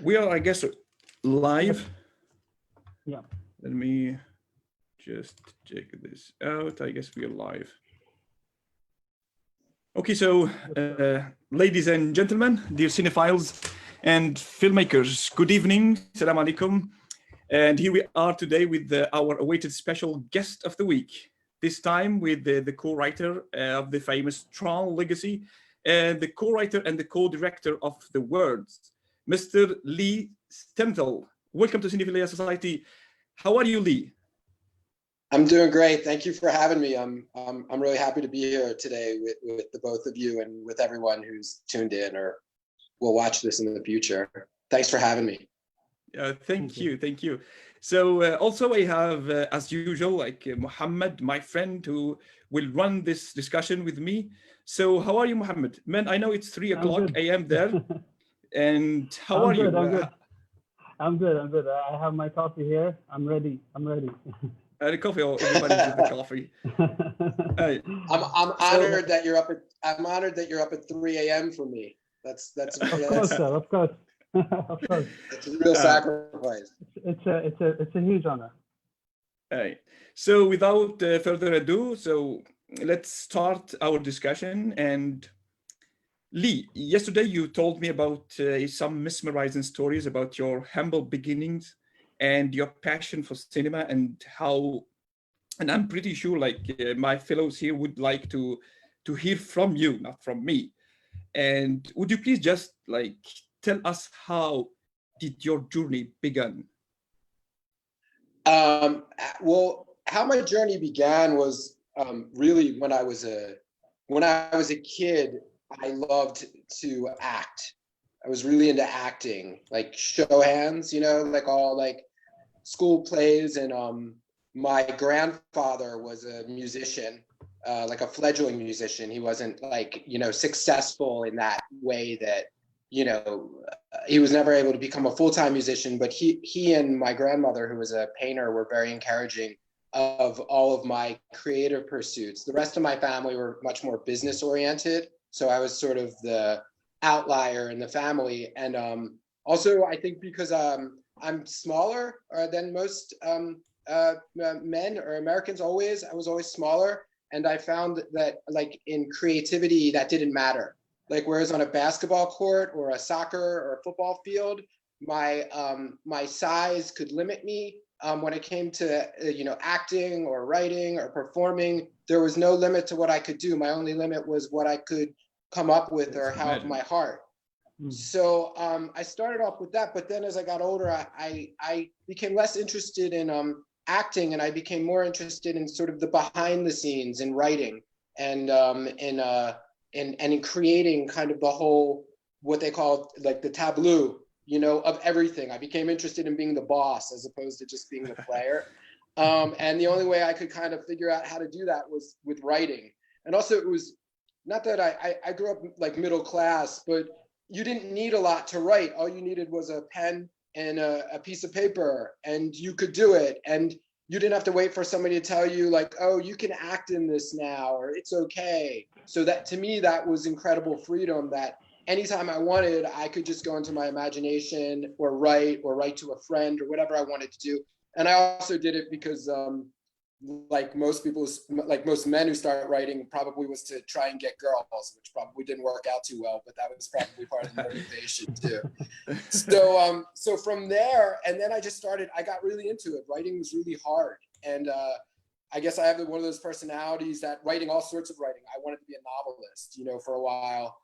We are, I guess, live. Yeah. Let me just check this out. I guess we are live. Okay, so ladies and gentlemen, dear cinephiles and filmmakers, good evening. Salam alaikum. And here we are today with our awaited special guest of the week. This time with the co-writer of the famous Tron legacy, and the co-writer and the co-director of The Words, Mr. Lee Sternthal. Welcome to Cinephilia Society. How are you, Lee? I'm doing great. Thank you for having me. I'm really happy to be here today with the both of you and with everyone who's tuned in or will watch this in the future. Thanks for having me. Thank you. So also I have, as usual, like Mohammed, my friend, who will run this discussion with me. So how are you, Mohammed? Man, I know it's 3 o'clock a.m. there. And how are you? I'm good. I have my coffee here. I'm ready. The coffee, everybody's with the coffee. I'm honored that you're up at 3 a.m. for me. That's of course. It's a real sacrifice. It's a huge honor. All right. So without further ado, so let's start our discussion. And Lee, yesterday you told me about some mesmerizing stories about your humble beginnings and your passion for cinema and how, and I'm pretty sure like my fellows here would like to hear from you, not from me. And would you please just like tell us how did your journey begin? Well, how my journey began was really when I was a kid. I loved to act. I was really into acting, like show hands, like all like school plays. And my grandfather was a musician, like a fledgling musician. He wasn't like, successful in that way that, he was never able to become a full-time musician, but he and my grandmother, who was a painter, were very encouraging of all of my creative pursuits. The rest of my family were much more business oriented. So I was sort of the outlier in the family. And also I think because I'm smaller than most men or Americans I was always smaller. And I found that like in creativity, that didn't matter. Like whereas on a basketball court or a soccer or a football field, my size could limit me. When it came to acting or writing or performing, there was no limit to what I could do. My only limit was what I could come up with or have my heart. So I started off with that, but then as I got older, I became less interested in acting, and I became more interested in sort of the behind the scenes in writing and in creating kind of the whole, what they call like the tableau, of everything. I became interested in being the boss as opposed to just being the player. And the only way I could kind of figure out how to do that was with writing. And also it was not that I grew up like middle class, but you didn't need a lot to write. All you needed was a pen and a piece of paper, and you could do it. And you didn't have to wait for somebody to tell you like, oh, you can act in this now, or it's okay. So that to me, that was incredible freedom, that anytime I wanted, I could just go into my imagination or write to a friend or whatever I wanted to do. And I also did it because like most men who start writing probably was to try and get girls, which probably didn't work out too well, but that was probably part of the motivation too. So from there, and then I got really into it. Writing was really hard. And I guess I have one of those personalities that writing all sorts of writing. I wanted to be a novelist, for a while.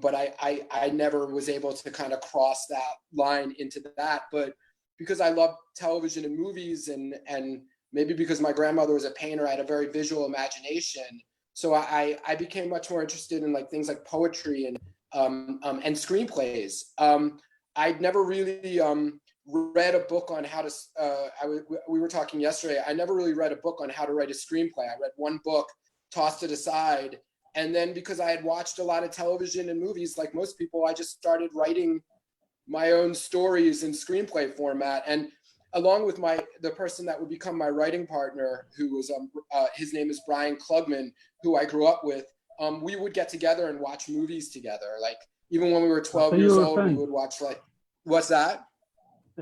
But I never was able to kind of cross that line into that. But because I love television and movies and maybe because my grandmother was a painter, I had a very visual imagination. So I became much more interested in like things like poetry and screenplays. I'd never really read a book on how to, we were talking yesterday, I never really read a book on how to write a screenplay. I read one book, tossed it aside. And then because I had watched a lot of television and movies, like most people, I just started writing my own stories in screenplay format. And along with the person that would become my writing partner, who was, his name is Brian Klugman, who I grew up with, we would get together and watch movies together. Like Even when we were 12 So years you were old, we friends. would watch like, what's that?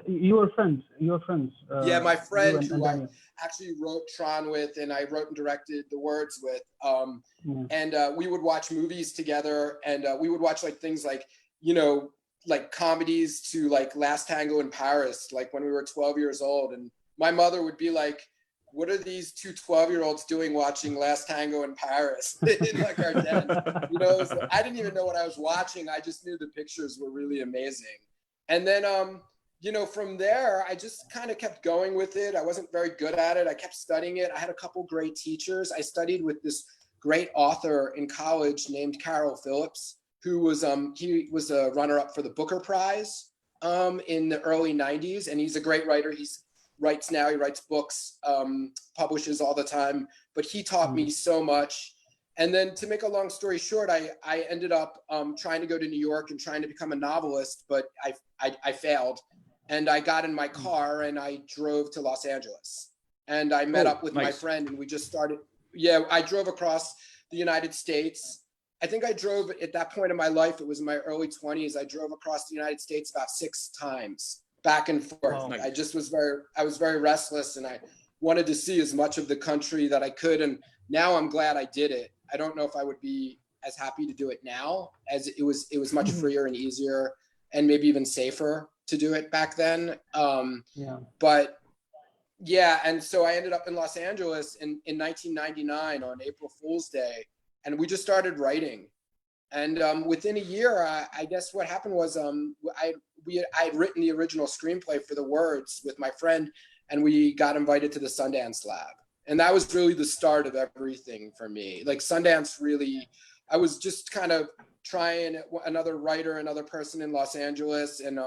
You were friends. You were friends. Yeah, my you friend and who I Daniel. actually wrote Tron with, and I wrote and directed the words with. Yeah. And we would watch movies together, and we would watch like things like, you know, like comedies to like Last Tango in Paris, like when we were 12 years old. And my mother would be like, what are these two 12-year-olds doing watching Last Tango in Paris in like our den? You know, I didn't even know what I was watching. I just knew the pictures were really amazing. And then, you know, from there, I just kind of kept going with it. I wasn't very good at it. I kept studying it. I had a couple great teachers. I studied with this great author in college named Carol Phillips, who was he was a runner-up for the Booker Prize in the early 90s. And he's a great writer. He writes books, publishes all the time, but he taught me so much. And then to make a long story short, I ended up trying to go to New York and trying to become a novelist, but I failed. And I got in my car and I drove to Los Angeles. And I met up with my friend, and we just started. Yeah, I drove across the United States. I think I drove at that point in my life, it was in my early 20s. I drove across the United States about 6 times, back and forth. Oh, nice. I was very restless, and I wanted to see as much of the country that I could. And now I'm glad I did it. I don't know if I would be as happy to do it now, as it was much freer and easier and maybe even safer to do it back then. But yeah, and so I ended up in Los Angeles in 1999 on April Fool's Day, and we just started writing. And within a year, I guess what happened was I had written the original screenplay for the words with my friend, and we got invited to the Sundance Lab. And that was really the start of everything for me. Like Sundance really, I was just kind of trying another writer, another person in Los Angeles. And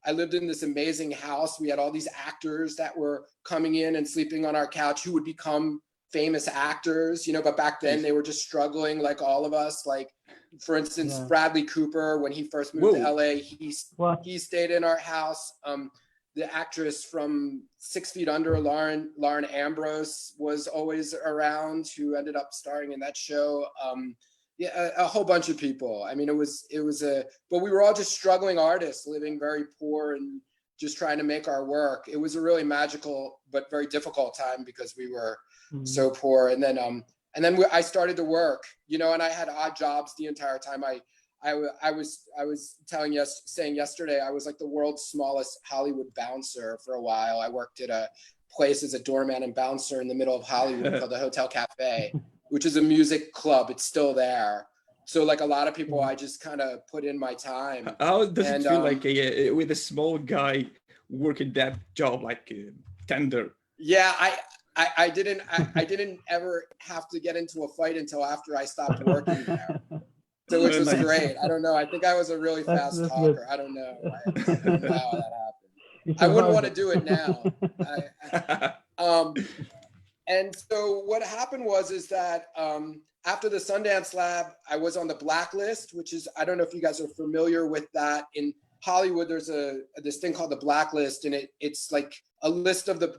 I lived in this amazing house. We had all these actors that were coming in and sleeping on our couch who would become famous actors, you know, but back then they were just struggling like all of us. Like, for instance, Bradley Cooper, when he first moved to LA, he stayed in our house. The actress from 6 Feet Under, Lauren Ambrose, was always around, who ended up starring in that show. A whole bunch of people. I mean, but we were all just struggling artists living very poor and just trying to make our work. It was a really magical but very difficult time because we were so poor. And then I started to work, you know, and I had odd jobs the entire time. I was saying yesterday, I was like the world's smallest Hollywood bouncer for a while. I worked at a place as a doorman and bouncer in the middle of Hollywood called the Hotel Cafe, which is a music club. It's still there. So like a lot of people, I just kind of put in my time. How does it feel like with a small guy working that job, like tender? Yeah, I didn't ever have to get into a fight until after I stopped working there. So which was great. I don't know. I think I was a really fast talker. Good. I don't know. I don't know how that happened. I wouldn't want to do it now. And so what happened is that after the Sundance Lab, I was on the blacklist, which is, I don't know if you guys are familiar with that. In Hollywood, there's this thing called the blacklist, and it's like a list of the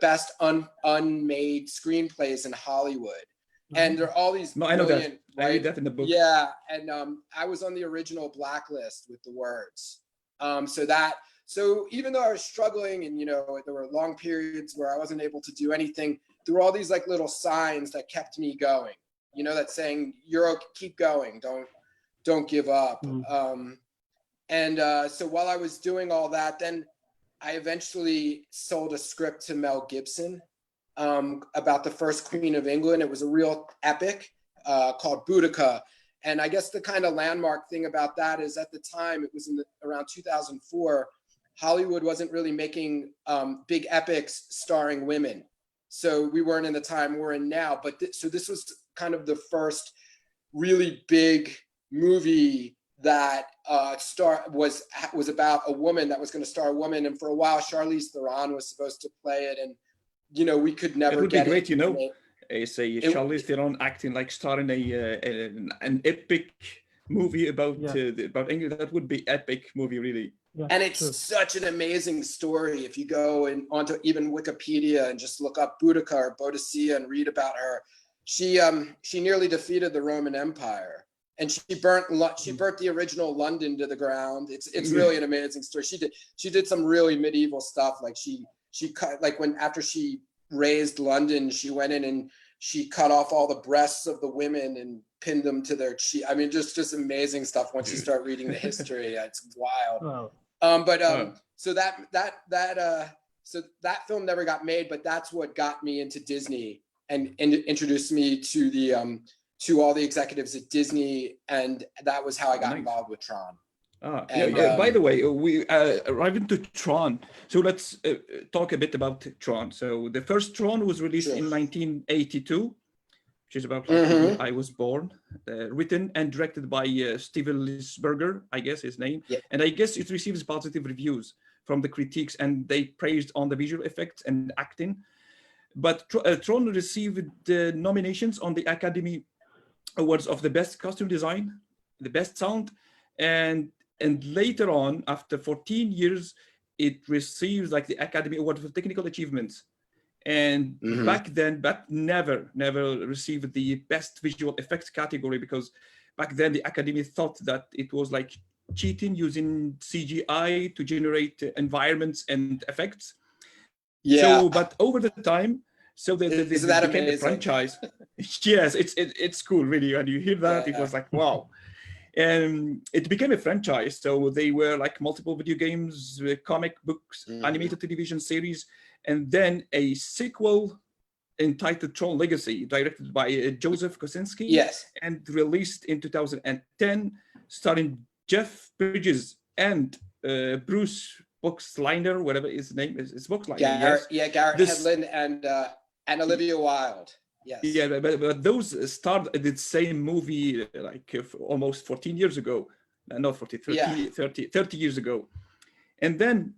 best unmade screenplays in Hollywood. And there are all these I know that. I read that in the book. Yeah, and I was on the original blacklist with the words. So even though I was struggling, and you know, there were long periods where I wasn't able to do anything, there were all these like little signs that kept me going. You know, that saying, "You're okay, keep going, don't give up." So while I was doing all that, then I eventually sold a script to Mel Gibson. About the first Queen of England. It was a real epic called Boudica. And I guess the kind of landmark thing about that is at the time, it was around 2004, Hollywood wasn't really making big epics starring women. So we weren't in the time we're in now. But so this was kind of the first really big movie that was about a woman that was going to star a woman. And for a while, Charlize Theron was supposed to play it. And you know, we could never get it. It would be great, you know. Charlize Theron acting like starring an epic movie about England. That would be epic movie, really. Yeah, and it's such an amazing story. If you go onto even Wikipedia and just look up Boudica or Boadicea and read about her, she nearly defeated the Roman Empire. and she burnt the original London to the ground. It's really an amazing story. She did some really medieval stuff. Like she cut, like after she razed London, she went in and she cut off all the breasts of the women and pinned them to their cheek. I mean, just amazing stuff. Once you start reading the history, it's wild. Wow. So that film never got made, but that's what got me into Disney and introduced me to the to all the executives at Disney, and that was how I got involved with Tron. By the way, we arrived into Tron, so let's talk a bit about Tron. So the first Tron was released in 1982, which is about like the year I was born. Written and directed by Steven Lisberger, I guess his name, and I guess it receives positive reviews from the critiques, and they praised on the visual effects and acting. But Tron received the nominations on the Academy Awards of the Best Costume Design, the Best Sound, and later on, after 14 years, it receives like the Academy Award for Technical Achievements. And back then, but never received the Best Visual Effects category, because back then the Academy thought that it was like cheating using CGI to generate environments and effects. Yeah. So, but over the time, so they Isn't that became a amazing? franchise. Yes, it's cool, really. And you hear that, it was like, wow. And it became a franchise. So they were like multiple video games, comic books, animated television series, and then a sequel entitled Tron Legacy, directed by Joseph Kosinski, and released in 2010, starring Jeff Bridges and Bruce Boxleitner, whatever his name is. It's Boxleitner, Garrett Hedlund and Olivia Wilde. Yes. Yeah, but those starred in the same movie like almost 14 years ago. Not 30 years ago. And then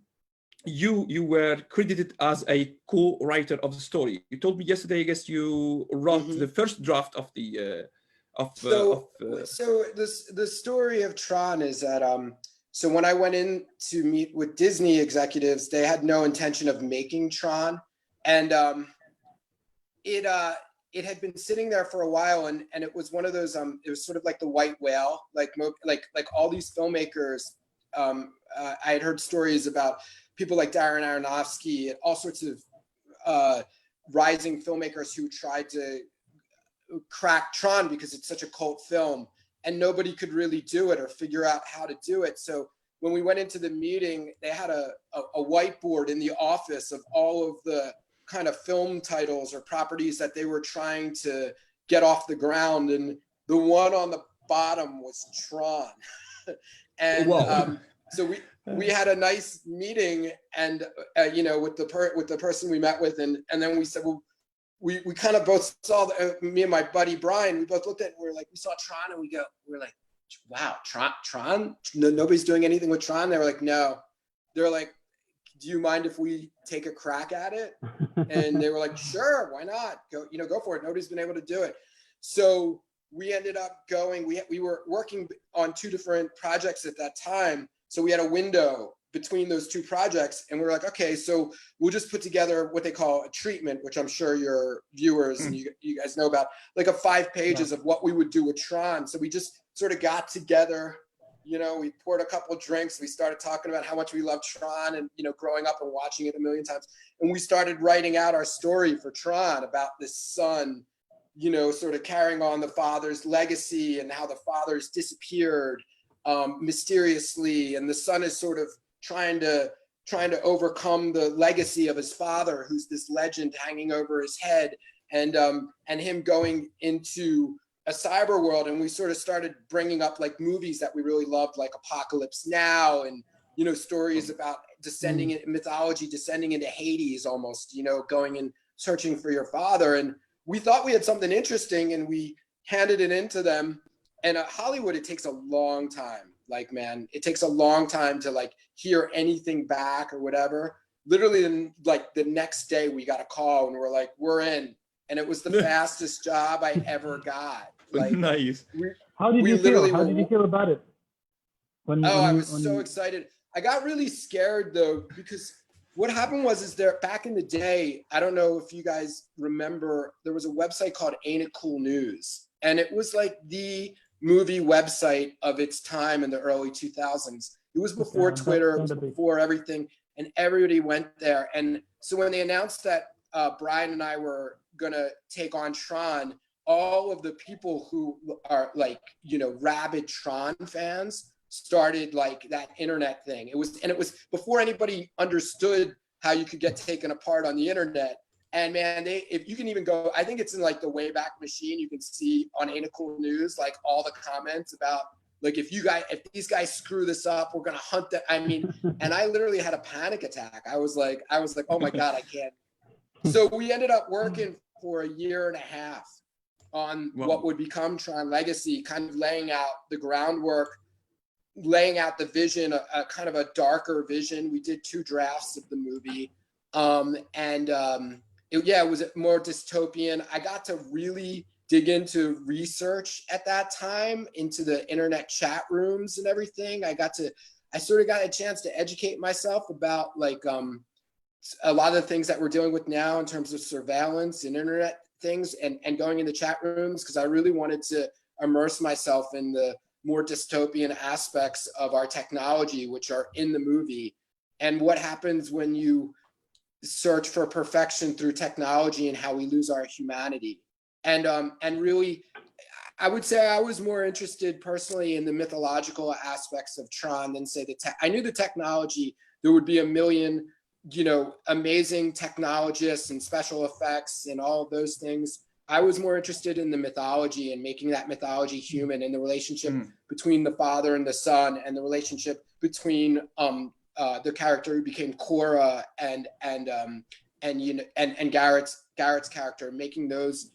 you were credited as a co-writer of the story. You told me yesterday, I guess you wrote the first draft of the So the story of Tron is that so when I went in to meet with Disney executives, they had no intention of making Tron, and it had been sitting there for a while, and it was one of those it was sort of like the white whale, like all these filmmakers. I had heard stories about people like Darren Aronofsky and all sorts of rising filmmakers who tried to crack Tron because it's such a cult film, and nobody could really do it or figure out how to do it. So when we went into the meeting, they had a whiteboard in the office of all of the kind of film titles or properties that they were trying to get off the ground, and the one on the bottom was Tron. And so we had a nice meeting, and with the person we met with, and then we said, well, we kind of both saw me and my buddy Brian, we both looked at it, and we saw Tron, and we're like, wow, Tron? Nobody's doing anything with Tron? They were like, no. They're like, do you mind if we take a crack at it? And they were like, sure, why not? Go for it. Nobody's been able to do it. So we ended up going, we were working on two different projects at that time. So we had a window between those two projects, and we were like, okay, so we'll just put together what they call a treatment, which I'm sure your viewers and you guys know about, like a 5 pages of what we would do with Tron. So we just sort of got together, we poured a couple of drinks. We started talking about how much we love Tron and, growing up and watching it a million times. And we started writing out our story for Tron about this son, sort of carrying on the father's legacy and how the father's disappeared mysteriously. And the son is sort of trying to overcome the legacy of his father, who's this legend hanging over his head, and him going into a cyber world. And we sort of started bringing up like movies that we really loved, like Apocalypse Now, and stories about descending in mythology, descending into Hades almost, going and searching for your father. And we thought we had something interesting, and we handed it into them. And Hollywood, it takes a long time. Like, man, it takes a long time to like hear anything back or whatever. Literally, like the next day we got a call and we're like, we're in. And it was the fastest job I ever got. Like, nice. How did you feel? How did you feel about it? I was so excited. I got really scared though, because what happened was there back in the day, I don't know if you guys remember, there was a website called Ain't It Cool News. And it was like the movie website of its time in the early 2000s. It was before Twitter, it was before everything, and everybody went there. And so when they announced that Brian and I were gonna take on Tron, all of the people who are like, you know, rabid Tron fans started like that internet thing. It was before anybody understood how you could get taken apart on the internet. And man, if you can even go, I think it's in like the Wayback Machine, you can see on Ain't It Cool News, like all the comments about like, if these guys screw this up, we're gonna hunt them. I mean, and I literally had a panic attack. I was like, oh my God, I can't. So we ended up working for a year and a half on what would become Tron Legacy, kind of laying out the groundwork, laying out the vision, a kind of a darker vision. We did 2 drafts of the movie. It was more dystopian. I got to really dig into research at that time, into the internet chat rooms and everything. I sort of got a chance to educate myself about like a lot of the things that we're dealing with now in terms of surveillance and internet things, and going into chat rooms, because I really wanted to immerse myself in the more dystopian aspects of our technology, which are in the movie, and what happens when you search for perfection through technology and how we lose our humanity. And really, I would say I was more interested personally in the mythological aspects of Tron than say I knew the technology, there would be a million, you know, amazing technologists and special effects and all of those things. I was more interested in the mythology and making that mythology human, and the relationship between the father and the son, and the relationship between the character who became Cora and Garrett's character, making those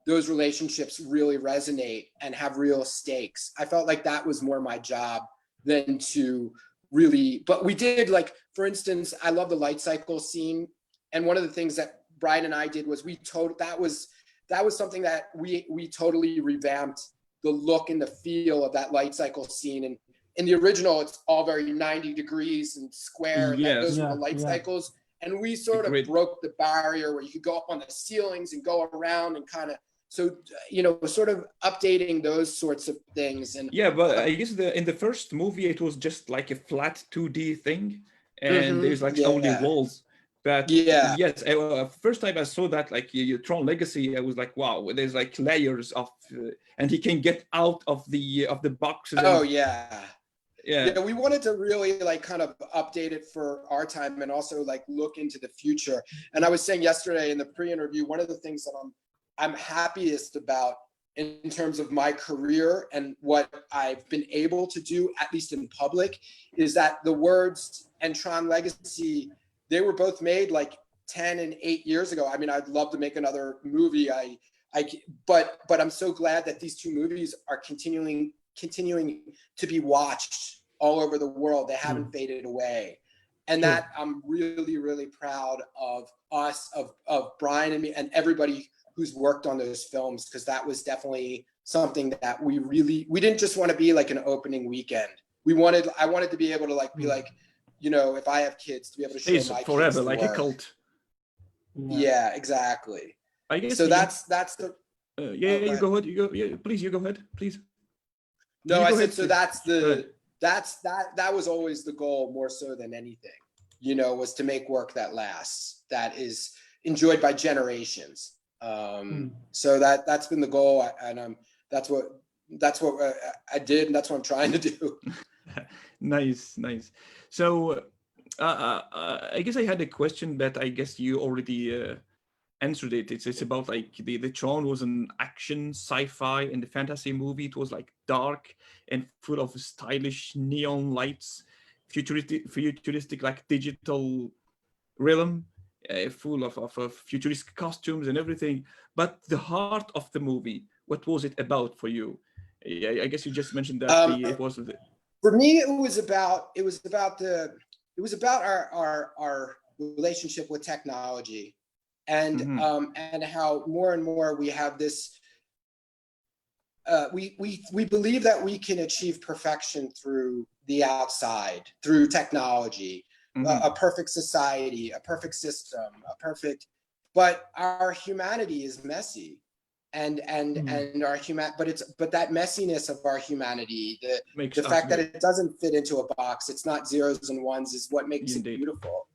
relationships really resonate and have real stakes. I felt like that was more my job than to really, but we did, like, for instance, I love the light cycle scene. And one of the things that Brian and I did was that was something that we totally revamped the look and the feel of that light cycle scene. And in the original, it's all very 90 degrees and square. Yes. Those were the light cycles. And we sort of broke the barrier where you could go up on the ceilings and go around and kind of, so, you know, sort of updating those sorts of things. And yeah, but I guess in the first movie, it was just like a flat 2D thing, and there's like only walls. But yes, first time I saw that, like Tron Legacy, I was like, wow, there's like layers of, and he can get out of the boxes. Yeah, we wanted to really like kind of update it for our time and also like look into the future. And I was saying yesterday in the pre-interview, one of the things that I'm happiest about in terms of my career and what I've been able to do, at least in public, is that the words and Tron Legacy, they were both made like 10 and 8 years ago. I mean, I'd love to make another movie. But I'm so glad that these 2 movies are continuing to be watched all over the world. They haven't faded away. And that I'm really, really proud of us, of Brian and me and everybody who's worked on those films, because that was definitely something that we didn't just want to be like an opening weekend. I wanted to be able to like be like, you know, if I have kids, to be able to show my kids forever, like work. a cult. Yeah, exactly. I guess so. That's the. You go ahead. Please, you go ahead, please. No, I said so. That was always the goal, more so than anything. You know, was to make work that lasts, that is enjoyed by generations. So that's been the goal, and that's what I did, and that's what I'm trying to do. Nice. So I guess I had a question that I guess you already answered it. It's about like the Tron was an action sci-fi and the fantasy movie. It was like dark and full of stylish neon lights, futuristic like digital realm, full of futuristic costumes and everything. But the heart of the movie, what was it about for you? I guess you just mentioned that it was. For me, it was about our relationship with technology, and how more and more we have this. We believe that we can achieve perfection through the outside, through technology, a perfect society, a perfect system, but our humanity is messy, and our but that messiness of our humanity, Makes the us fact that good. it doesn't fit into a box, it's not zeros and ones, is what makes Indeed. it beautiful.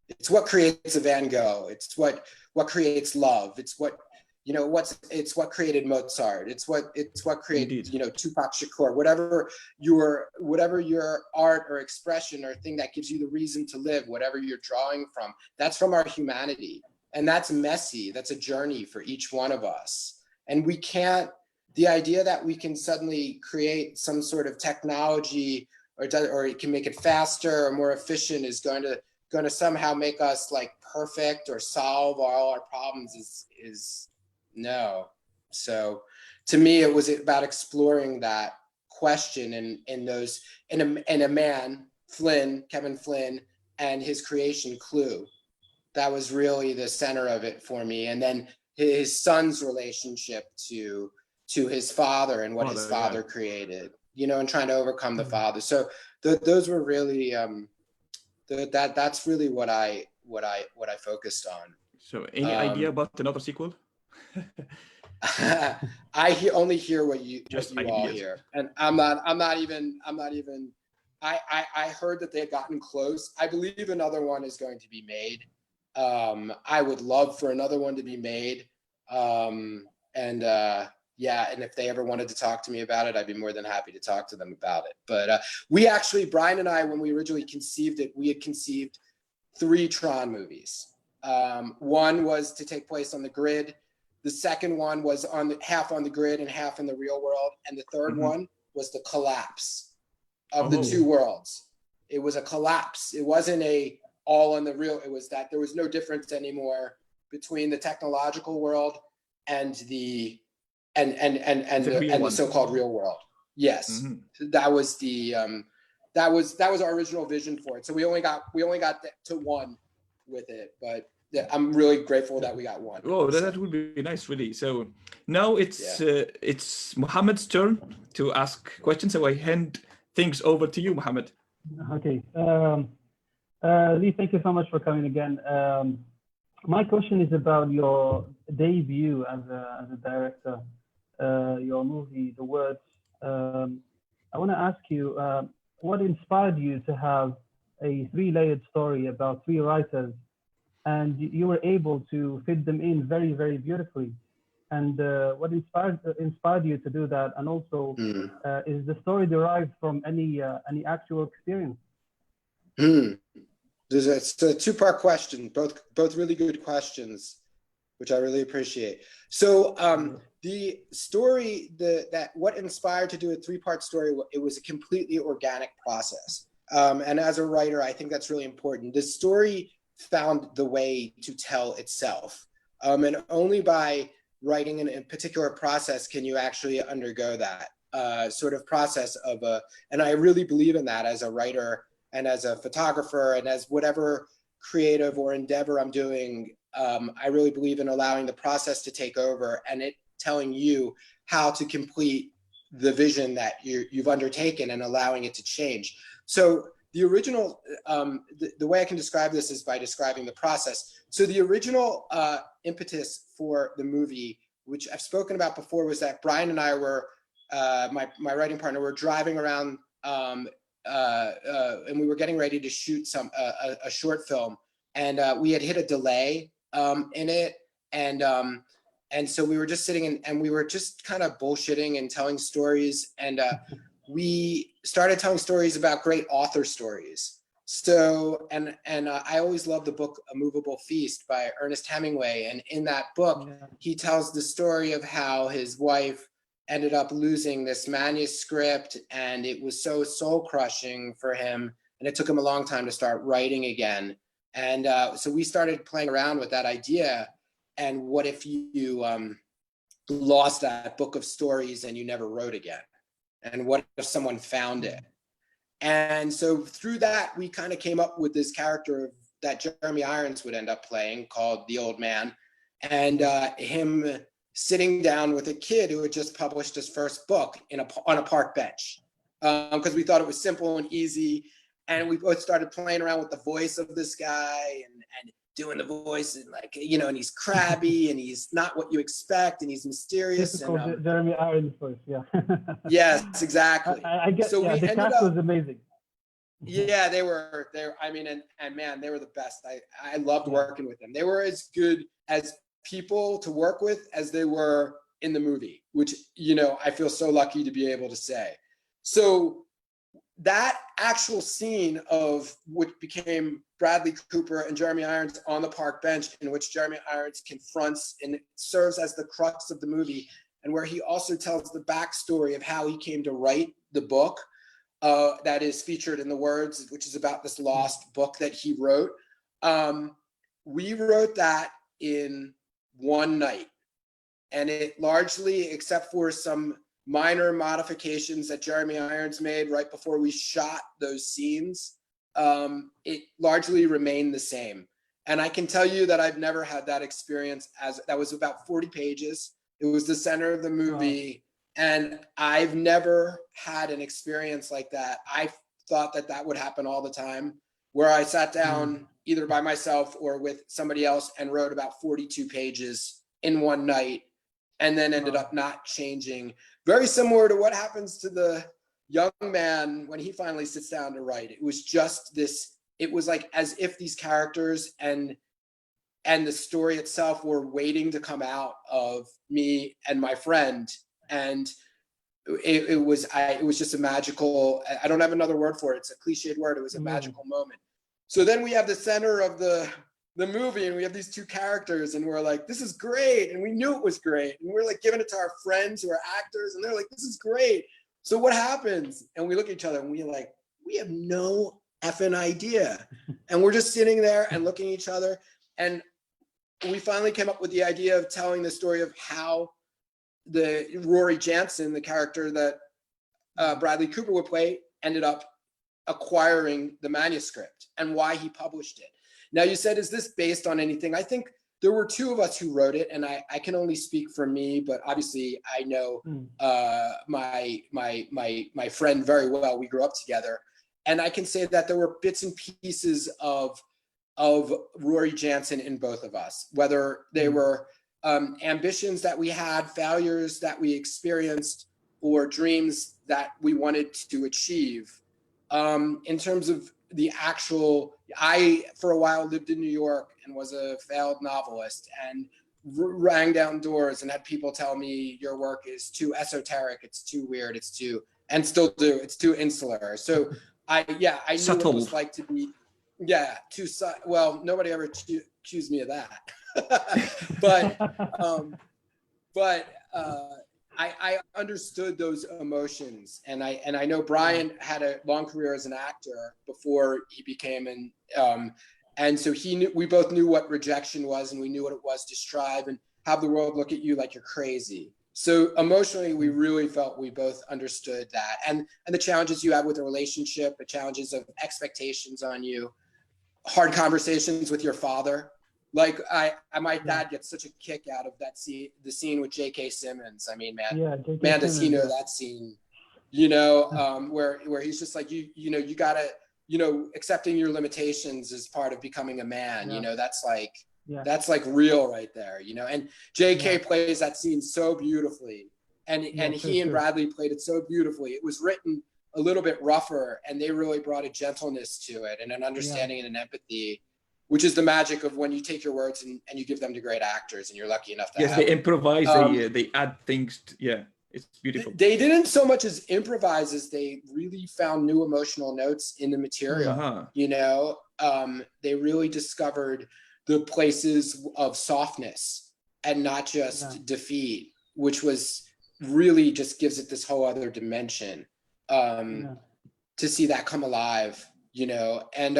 It's what creates a Van Gogh. It's what creates love. It's what, it's what created Mozart. It's what created, Indeed. Tupac Shakur, whatever your art or expression or thing that gives you the reason to live, whatever you're drawing from, that's from our humanity. And that's messy. That's a journey for each one of us. And the idea that we can suddenly create some sort of technology or it can make it faster or more efficient is going to somehow make us like perfect or solve all our problems is no. So to me, it was about exploring that question in a man, Kevin Flynn, and his creation Clue. That was really the center of it for me. And then his son's relationship to his father and what his father created, and trying to overcome the father. So those were really that's really what I focused on. So any idea about another sequel? I only hear what you all ideas. hear, and I'm not even. I heard that they had gotten close. I believe another one is going to be made. I would love for another one to be made. And if they ever wanted to talk to me about it, I'd be more than happy to talk to them about it. But we actually, Brian and I, when we originally conceived it, we had conceived 3 Tron movies. One was to take place on the grid. The second one was half on the grid and half in the real world. And the third one was the collapse of the 2 worlds. It was a collapse. It wasn't all in the real. It was that there was no difference anymore between the technological world and the so-called real world. Yes, that was that was our original vision for it. So we only got to 1 with it, but I'm really grateful that we got 1. Oh, that would be nice, really. So now it's Mohammed's turn to ask questions. So I hand things over to you, Mohammed. Okay. Lee, thank you so much for coming again. My question is about your debut as a director, your movie, The Words. I want to ask you, what inspired you to have a 3-layered story about 3 writers, and you were able to fit them in very, very beautifully? And what inspired you to do that? And also, is the story derived from any actual experience? It's a 2-part question, both really good questions, which I really appreciate. So the story, what inspired to do a 3-part story, it was a completely organic process. And as a writer, I think that's really important. The story found the way to tell itself. And only by writing in a particular process can you actually undergo that sort of process and I really believe in that as a writer and as a photographer and as whatever creative or endeavor I'm doing. I really believe in allowing the process to take over and it telling you how to complete the vision that you've undertaken and allowing it to change. So the original, the way I can describe this is by describing the process. So the original impetus for the movie, which I've spoken about before, was that Brian and I were, my writing partner, were driving around and we were getting ready to shoot a short film, and we had hit a delay in it, and so we were just sitting and we were just kind of bullshitting and telling stories, and we started telling stories about great author stories. So and I always loved the book A Movable Feast by Ernest Hemingway, and in that book he tells the story of how his wife ended up losing this manuscript, and it was so soul crushing for him, and it took him a long time to start writing again. And so we started playing around with that idea. And what if you lost that book of stories and you never wrote again? And what if someone found it? And so through that, we kind of came up with this character that Jeremy Irons would end up playing called the Old Man, and him sitting down with a kid who had just published his first book on a park bench, because we thought it was simple and easy. And we both started playing around with the voice of this guy, and doing the voice and like, you know, and he's crabby and he's not what you expect and he's mysterious. Typical And Jeremy Irons voice, yeah. yes, exactly. I get. So yeah, we the ended cast up, was amazing. yeah, they were, I mean, and man, they were the best. I loved working with them. They were as good as people to work with as they were in the movie, which, you know, I feel so lucky to be able to say. So that actual scene of which became Bradley Cooper and Jeremy Irons on the park bench, in which Jeremy Irons confronts and serves as the crux of the movie, and where he also tells the backstory of how he came to write the book that is featured in The Words, which is about this lost book that he wrote. We wrote that in one night, and it largely, except for some minor modifications that Jeremy Irons made right before we shot those scenes, it largely remained the same. And I can tell you that I've never had that experience. As that was about 40 pages. It was the center of the movie. Wow. And I've never had an experience like that. I thought that that would happen all the time, where I sat down either by myself or with somebody else and wrote about 42 pages in one night, and then ended up not changing. Very similar to what happens to the young man when he finally sits down to write. It was just this, it was like as if these characters and the story itself were waiting to come out of me and my friend. And it was just a magical, I don't have another word for it. It's a cliched word. It was a magical moment. So then we have the center of the movie, and we have these two characters, and we're like, this is great. And we knew it was great. And we're like giving it to our friends who are actors, and they're like, this is great. So what happens? And we look at each other and we're like, we have no effing idea. And we're just sitting there and looking at each other. And we finally came up with the idea of telling the story of how the Rory Jansen, the character that Bradley Cooper would play, ended up acquiring the manuscript and why he published it. Now, you said, is this based on anything? I think there were two of us who wrote it, and I can only speak for me, but obviously I know my friend very well. We grew up together, and I can say that there were bits and pieces of Rory Jansen in both of us, whether they were ambitions that we had, failures that we experienced, or dreams that we wanted to achieve. In terms of the actual, I, for a while, lived in New York and was a failed novelist, and rang down doors and had people tell me, your work is too esoteric, it's too weird, it's too, and still do, it's too insular. So I knew what it was like to be, too, well, nobody ever accused me of that. but I understood those emotions, and I know Brian had a long career as an actor before he became and so he knew, we both knew what rejection was, and we knew what it was to strive and have the world look at you like you're crazy. So emotionally, we really felt we both understood that, and the challenges you have with a relationship, the challenges of expectations on you, hard conversations with your father. Like my dad gets such a kick out of that scene, the scene with J.K. Simmons. I mean, man, does he know that scene? You know, where he's just like, you know, you gotta, you know, accepting your limitations is part of becoming a man. You know, that's like real right there. You know, and J.K. plays that scene so beautifully, and he and Bradley played it so beautifully. It was written a little bit rougher, and they really brought a gentleness to it and an understanding and an empathy, which is the magic of when you take your words and you give them to great actors, and you're lucky enough to have they improvise, they add things. It's beautiful. They didn't so much as improvise as they really found new emotional notes in the material. You know, they really discovered the places of softness and not just defeat, which was really just gives it this whole other dimension. To see that come alive, you know, and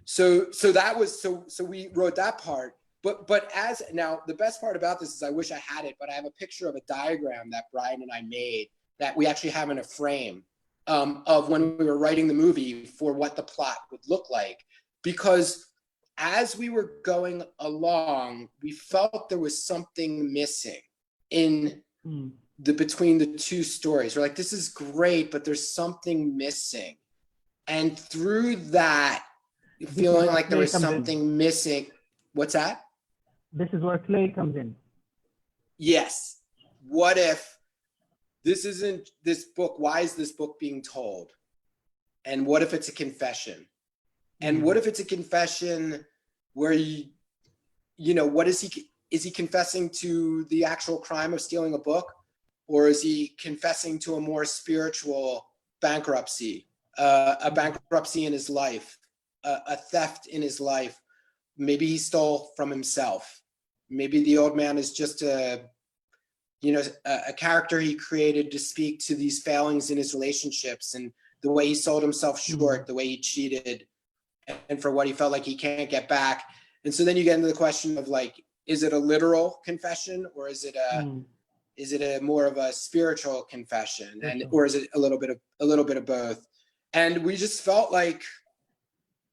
so that was so we wrote that part, but as now the best part about this is I wish I had it, but I have a picture of a diagram that Brian and I made that we actually have in a frame of when we were writing the movie for what the plot would look like, because as we were going along, we felt there was something missing in between the two stories. We're like, this is great, but there's something missing. And through that, feeling like there was something missing, What's that? This is where Clay comes in. Yes. What if this isn't this book? Why is this book being told? And what if it's a confession? And what if it's a confession where what is he confessing to the actual crime of stealing a book, or is he confessing to a more spiritual bankruptcy, a bankruptcy in his life, a theft in his life? Maybe he stole from himself. Maybe the old man is just a character he created to speak to these failings in his relationships and the way he sold himself short, the way he cheated, and for what he felt like he can't get back. And so then you get into the question of like, is it a literal confession, or is it a more of a spiritual confession, or is it a little bit of both? And we just felt like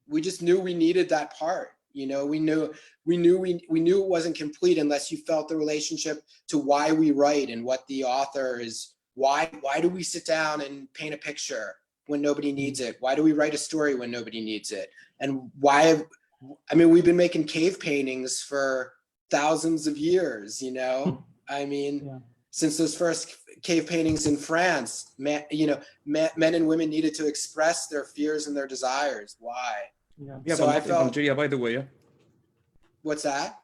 we just knew we needed that part. We knew it wasn't complete unless you felt the relationship to why we write and what the author is. Why do we sit down and paint a picture when nobody needs it? Why do we write a story when nobody needs it? And we've been making cave paintings for thousands of years, since those first cave paintings in France, men and women needed to express their fears and their desires. Why? Yeah, so I in felt. Algeria, by the way. Yeah? What's that?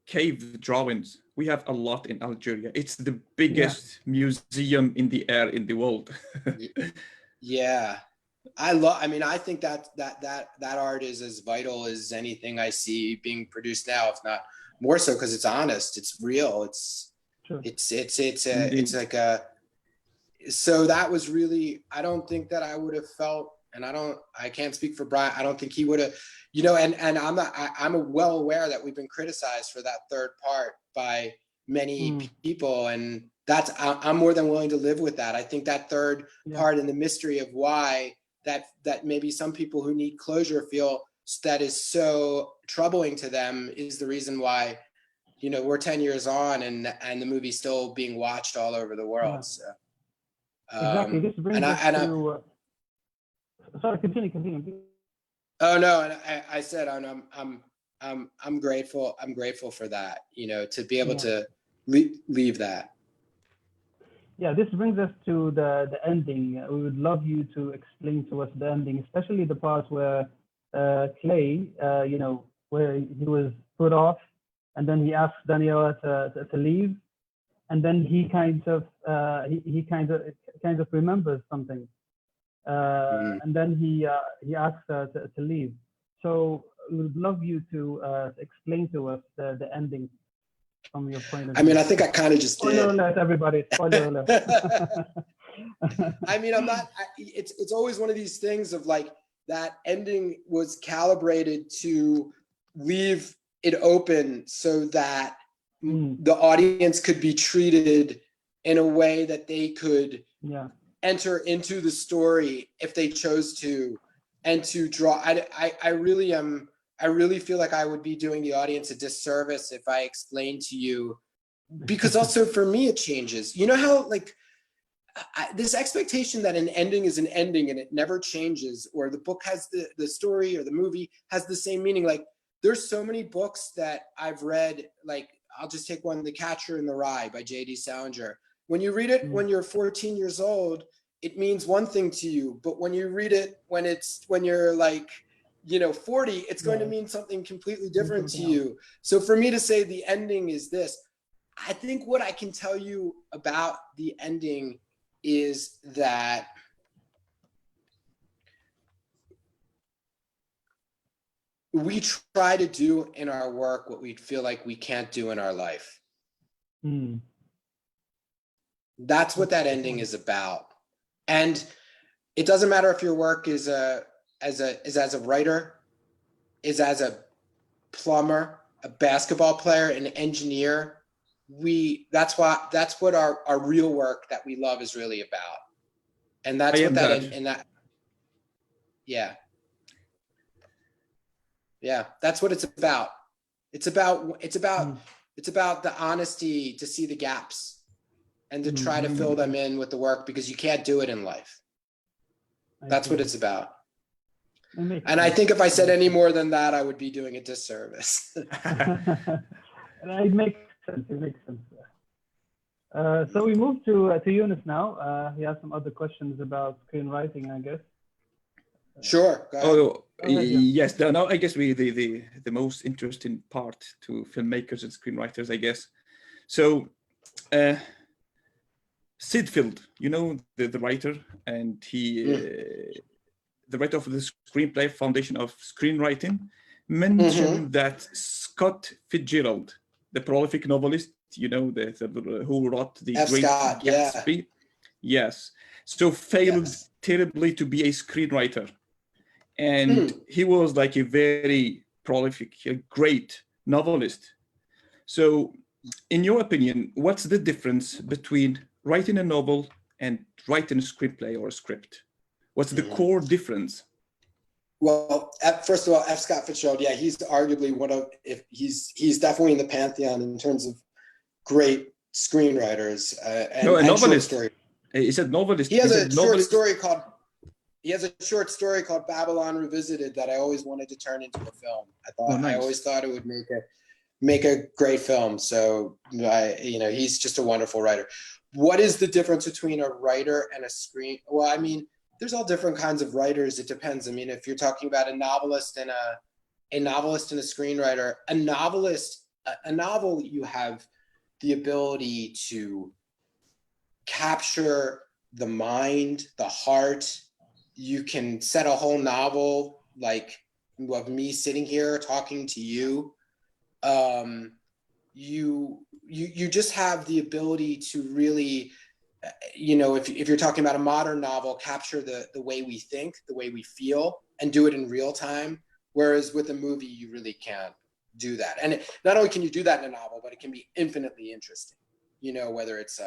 Cave drawings. We have a lot in Algeria. It's the biggest museum in the air in the world. Yeah. I think that art is as vital as anything I see being produced now, if not more so, because it's honest, it's real, it's like so that was really, I don't think that I would have felt, and I can't speak for Brian, I don't think he would have, and I'm well aware that we've been criticized for that third part by many people, and I'm more than willing to live with that. I think that third part and the mystery of why that maybe some people who need closure feel that is so troubling to them is the reason why, we're 10 years on and the movie's still being watched all over the world. So exactly. This brings us to sorry, continue. Oh no, and I said I'm grateful for that, to be able to leave that. Yeah, this brings us to the ending. We would love you to explain to us the ending, especially the part where Clay, where he was put off, and then he asked Daniela to leave, and then he kind of remembers something, and then he asks her to leave. So we would love you to explain to us the ending from your point of view. I think I kind of just did. Spoiler alert, everybody! Spoiler alert. It's always one of these things of like, that ending was calibrated to leave it open so that the audience could be treated in a way that they could enter into the story if they chose to, and to draw. I really feel like I would be doing the audience a disservice if I explained to you, because also for me it changes. You know how like this expectation that an ending is an ending and it never changes, or the book has the story or the movie has the same meaning. Like there's so many books that I've read, like I'll just take one, The Catcher in the Rye by Jd Salinger. When you read it when you're 14 years old, it means one thing to you, but when you read it when you're like 40, it's going to mean something completely different to you. So for me to say the ending is this, I think what I can tell you about the ending is that we try to do in our work what we feel like we can't do in our life. That's what that ending is about. And it doesn't matter if your work is as a writer, is as a plumber, a basketball player, an engineer. That's what our real work that we love is really about. And that's what that's what it's about. It's about the honesty to see the gaps and to try to fill them in with the work, because you can't do it in life. That's what it's about. And I think if I said any more than that, I would be doing a disservice. It makes sense. It makes sense. So we move to Yunus now. He has some other questions about screenwriting, I guess. Sure. Go ahead. Oh, ahead, Jim. yes. Now I guess the most interesting part to filmmakers and screenwriters, I guess. So, Sid Field, you know, the writer, and he, the writer of the Screenplay Foundation of Screenwriting, mentioned that Scott Fitzgerald, the prolific novelist, you know, who wrote the F. Great Scott, Gatsby, yes, so failed Yes. terribly to be a screenwriter. And he was like a very prolific, a great novelist. So, in your opinion, what's the difference between writing a novel and writing a screenplay or a script? What's the core difference? Well, first of all, F. Scott Fitzgerald, yeah, he's arguably he's definitely in the pantheon in terms of great screenwriters and novelist. Short story. He said novelist. He has a short story called Babylon Revisited that I always wanted to turn into a film. I always thought it would make a great film. So he's just a wonderful writer. What is the difference between a writer and a screen? Well, I mean, there's all different kinds of writers. It depends. I mean, if you're talking about a novelist and a screenwriter, a novel, you have the ability to capture the mind, the heart. You can set a whole novel like of me sitting here talking to you. You just have the ability to really, if you're talking about a modern novel, capture the way we think, the way we feel, and do it in real time. Whereas with a movie, you really can't do that. And not only can you do that in a novel, but it can be infinitely interesting. Whether it's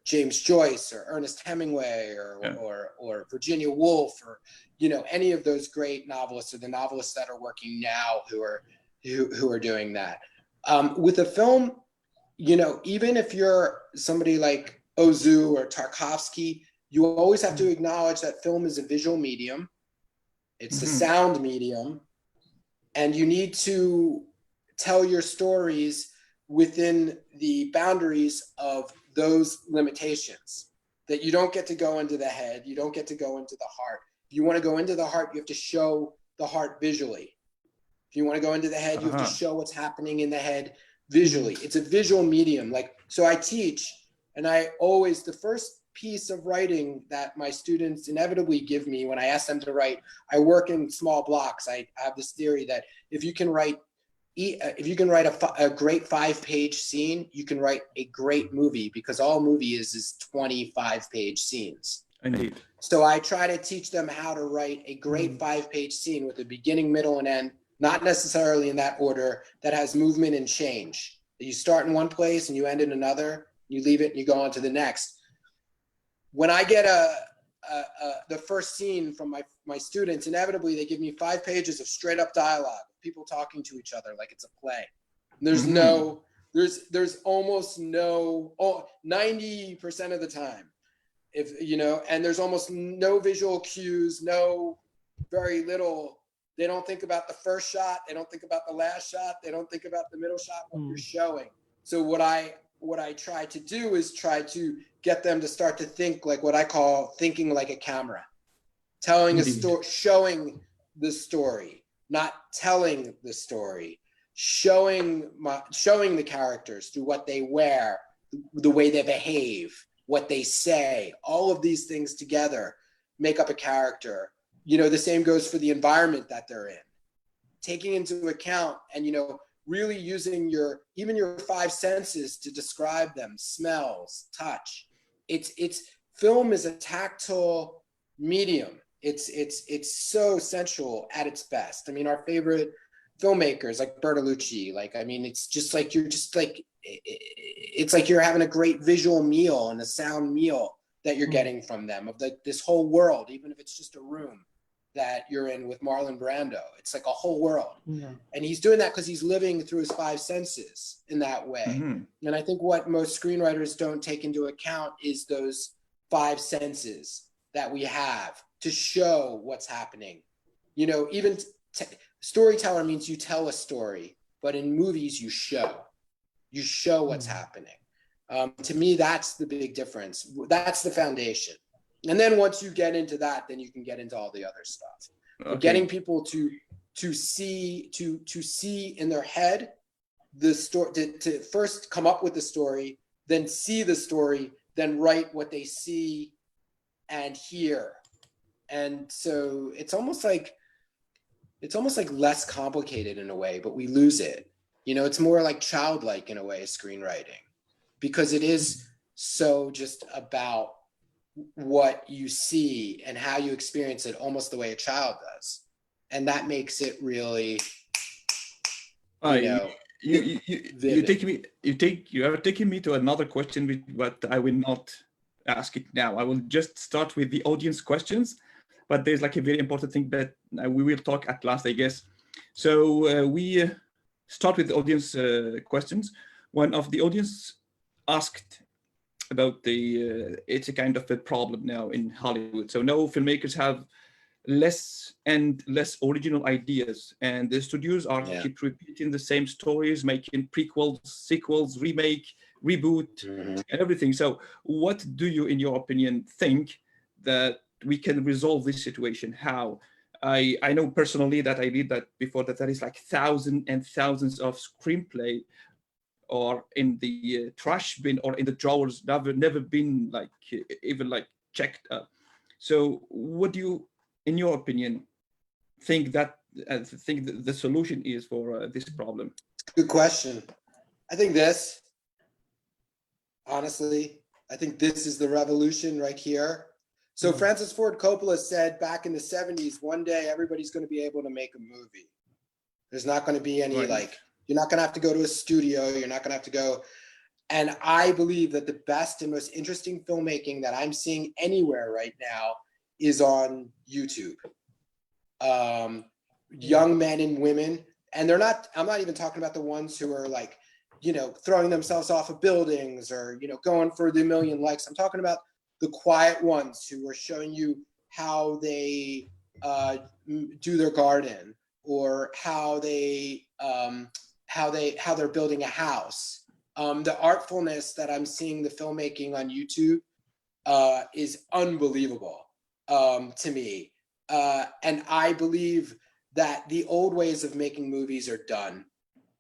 James Joyce or Ernest Hemingway or Virginia Woolf or any of those great novelists or the novelists that are working now who are doing that. With a film, even if you're somebody like Ozu or Tarkovsky, you always have to acknowledge that film is a visual medium. It's a sound medium, and you need to tell your stories within the boundaries of those limitations, that you don't get to go into the head, you don't get to go into the heart. If you want to go into the heart, you have to show the heart visually. If you want to go into the head, you have to show what's happening in the head visually. It's a visual medium. So I teach, and the first piece of writing that my students inevitably give me when I ask them to write, I work in small blocks. I have this theory that if you can write a great 5-page scene, you can write a great movie, because all movie is 25-page scenes. Indeed. So I try to teach them how to write a great 5-page scene with a beginning, middle, and end, not necessarily in that order, that has movement and change. You start in one place and you end in another, you leave it and you go on to the next. When I get the first scene from my students, inevitably they give me 5 pages of straight up dialogue, people talking to each other like it's a play. There's there's almost no, 90% of the time, and there's almost no visual cues, very little. They don't think about the first shot, they don't think about the last shot, they don't think about the middle shot, what you're showing. So what I try to do is try to get them to start to think like what I call thinking like a camera, telling a story, showing the story, not telling the story, showing the characters through what they wear, the way they behave, what they say. All of these things together make up a character. The same goes for the environment that they're in, taking into account and really using your 5 senses to describe them: smells, touch. It's film is a tactile medium. It's so sensual at its best. I mean, our favorite filmmakers like Bertolucci, it's like you're having a great visual meal and a sound meal that you're getting from them, of this whole world, even if it's just a room that you're in with Marlon Brando. It's like a whole world. Yeah. And he's doing that because he's living through his 5 senses in that way. And I think what most screenwriters don't take into account is those 5 senses that we have to show what's happening You know, even storyteller means you tell a story, but in movies you show what's happening. To me, that's the big difference. That's the foundation. And then once you get into that, then you can get into all the other stuff. Okay. But getting people to see in their head the story, to first come up with the story, then see the story, then write what they see and hear. And so it's almost like less complicated in a way, but we lose it. You know, it's more like childlike in a way, screenwriting, because it is so just about what you see and how you experience it, almost the way a child does. And that makes it really, you are taking me to another question, but I will not ask it now. I will just start with the audience questions, but there's like a very important thing that we will talk at last, I guess. So we start with the audience questions. One of the audience asked about it's a kind of a problem now in Hollywood. So now filmmakers have less and less original ideas, and the studios are keep repeating the same stories, making prequels, sequels, remake, reboot, and everything. So what do you, in your opinion, think that we can resolve this situation? How? I know personally that I read that before that there is like thousands and thousands of screenplay or in the trash bin or in the drawers, never been like even like checked up. So what do you, in your opinion, think that the solution is for this problem? Good question. I think honestly, I think this is the revolution right here. So Francis Ford Coppola said back in the 70s, one day everybody's going to be able to make a movie. There's not going to be any you're not going to have to go to a studio. You're not going to have to go. And I believe that the best and most interesting filmmaking that I'm seeing anywhere right now is on YouTube. Young men and women, and I'm not even talking about the ones who are like, throwing themselves off of buildings or, going for the million likes. I'm talking about the quiet ones who are showing you how they do their garden, or how they're building a house. The artfulness that I'm seeing the filmmaking on YouTube is unbelievable to me. And I believe that the old ways of making movies are done.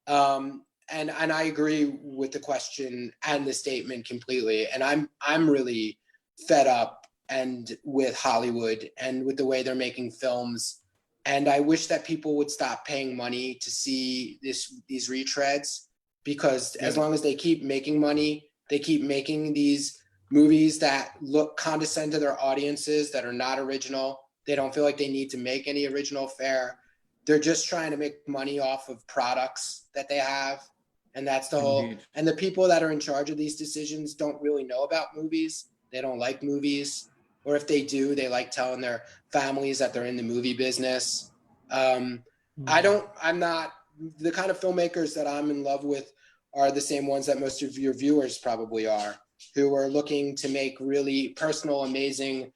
And I agree with the question and the statement completely. And I'm really fed up and with Hollywood and with the way they're making films. And I wish that people would stop paying money to see these retreads, because as long as they keep making money, they keep making these movies that condescend to their audiences, that are not original. They don't feel like they need to make any original fare. They're just trying to make money off of products that they have. And that's the whole, and the people that are in charge of these decisions don't really know about movies. They don't like movies. Or if they do, they like telling their families that they're in the movie business. I'm not, the kind of filmmakers that I'm in love with are the same ones that most of your viewers probably are, who are looking to make really personal, amazing,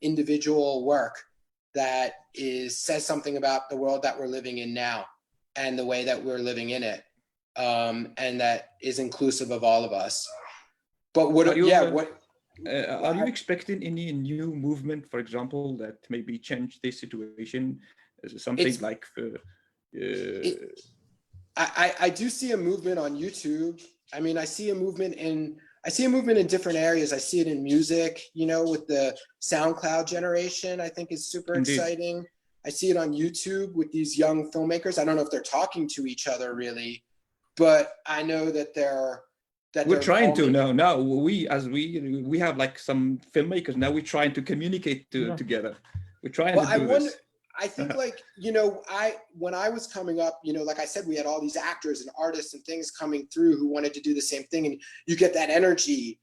individual work that says something about the world that we're living in now and the way that we're living in it, and that is inclusive of all of us. But are you expecting any new movement, for example, that maybe change this situation? Something like I do see a movement on YouTube. I mean, I see a movement in different areas. I see it in music, with the SoundCloud generation, I think is super exciting. I see it on YouTube with these young filmmakers. I don't know if they're talking to each other really, but I know that we're trying to now. We have like some filmmakers now. We're trying to communicate together. We're trying to do this. I think when I was coming up, like I said, we had all these actors and artists and things coming through who wanted to do the same thing, and you get that energy,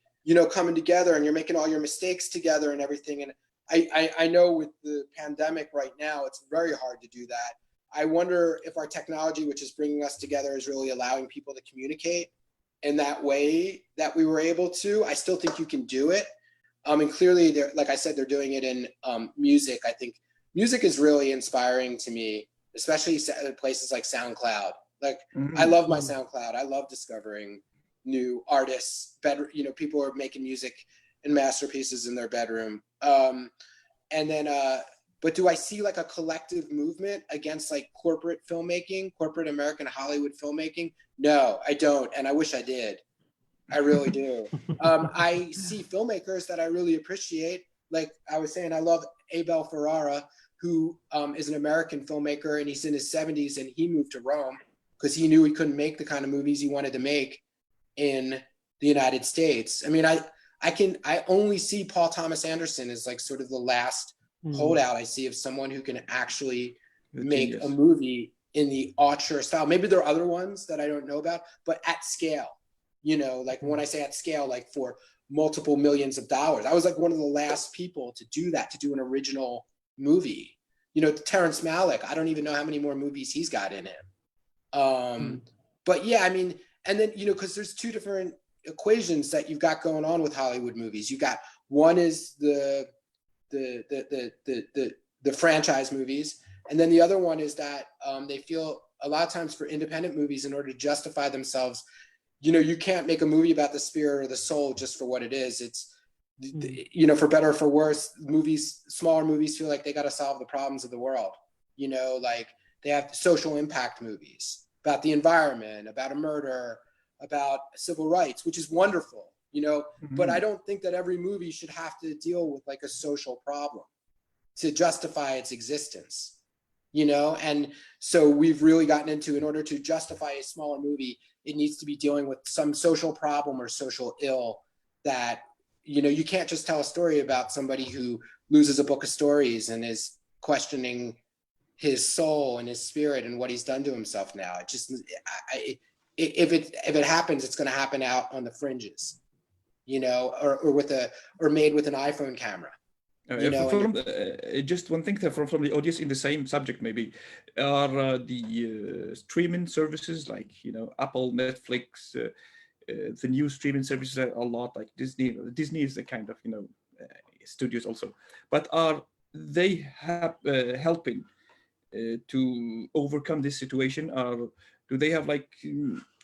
coming together, and you're making all your mistakes together and everything. And I know with the pandemic right now, it's very hard to do that. I wonder if our technology, which is bringing us together, is really allowing people to communicate in that way that we were able to. I still think you can do it. And clearly, like I said, they're doing it in music. I think music is really inspiring to me, especially places like SoundCloud. Like Mhm. I love my SoundCloud. I love discovering new artists, better, you know, people are making music and masterpieces in their bedroom. And then, but do I see like a collective movement against like corporate filmmaking, corporate American Hollywood filmmaking? No, I don't. And I wish I did. I really do. I see filmmakers that I really appreciate. Like I was saying, I love Abel Ferrara, who is an American filmmaker, and he's in his 70s, and he moved to Rome because he knew he couldn't make the kind of movies he wanted to make in the United States. I mean, I only see Paul Thomas Anderson as like sort of the last holdout I see of someone who can actually make a movie in the auteur style. Maybe there are other ones that I don't know about, but at scale, you know, like when I say at scale, like for multiple millions of dollars. I was like one of the last people to do that, to do an original movie. You know, Terrence Malick, I don't even know how many more movies he's got in him. But yeah, I mean, and then, you know, because there's two different equations that you've got going on with Hollywood movies. You got one is the franchise movies, and then the other one is that they feel a lot of times for independent movies, in order to justify themselves, you know, you can't make a movie about the spirit or the soul just for what it is. It's, you know, for better or for worse, movies, smaller movies feel like they got to solve the problems of the world. You know, like they have social impact movies about the environment, about a murder, about civil rights, which is wonderful, you know, but I don't think that every movie should have to deal with like a social problem to justify its existence, you know? And so we've really gotten into, in order to justify a smaller movie, it needs to be dealing with some social problem or social ill that, you know, you can't just tell a story about somebody who loses a book of stories and is questioning his soul and his spirit and what he's done to himself now. It just, if it happens, it's going to happen out on the fringes, you know, or made with an iPhone camera. You know, just one thing from the audience in the same subject, maybe, are the streaming services like, you know, Apple, Netflix, the new streaming services are a lot like Disney. Disney is the kind of, you know, studios also, but are they helping to overcome this situation? Or do they have like,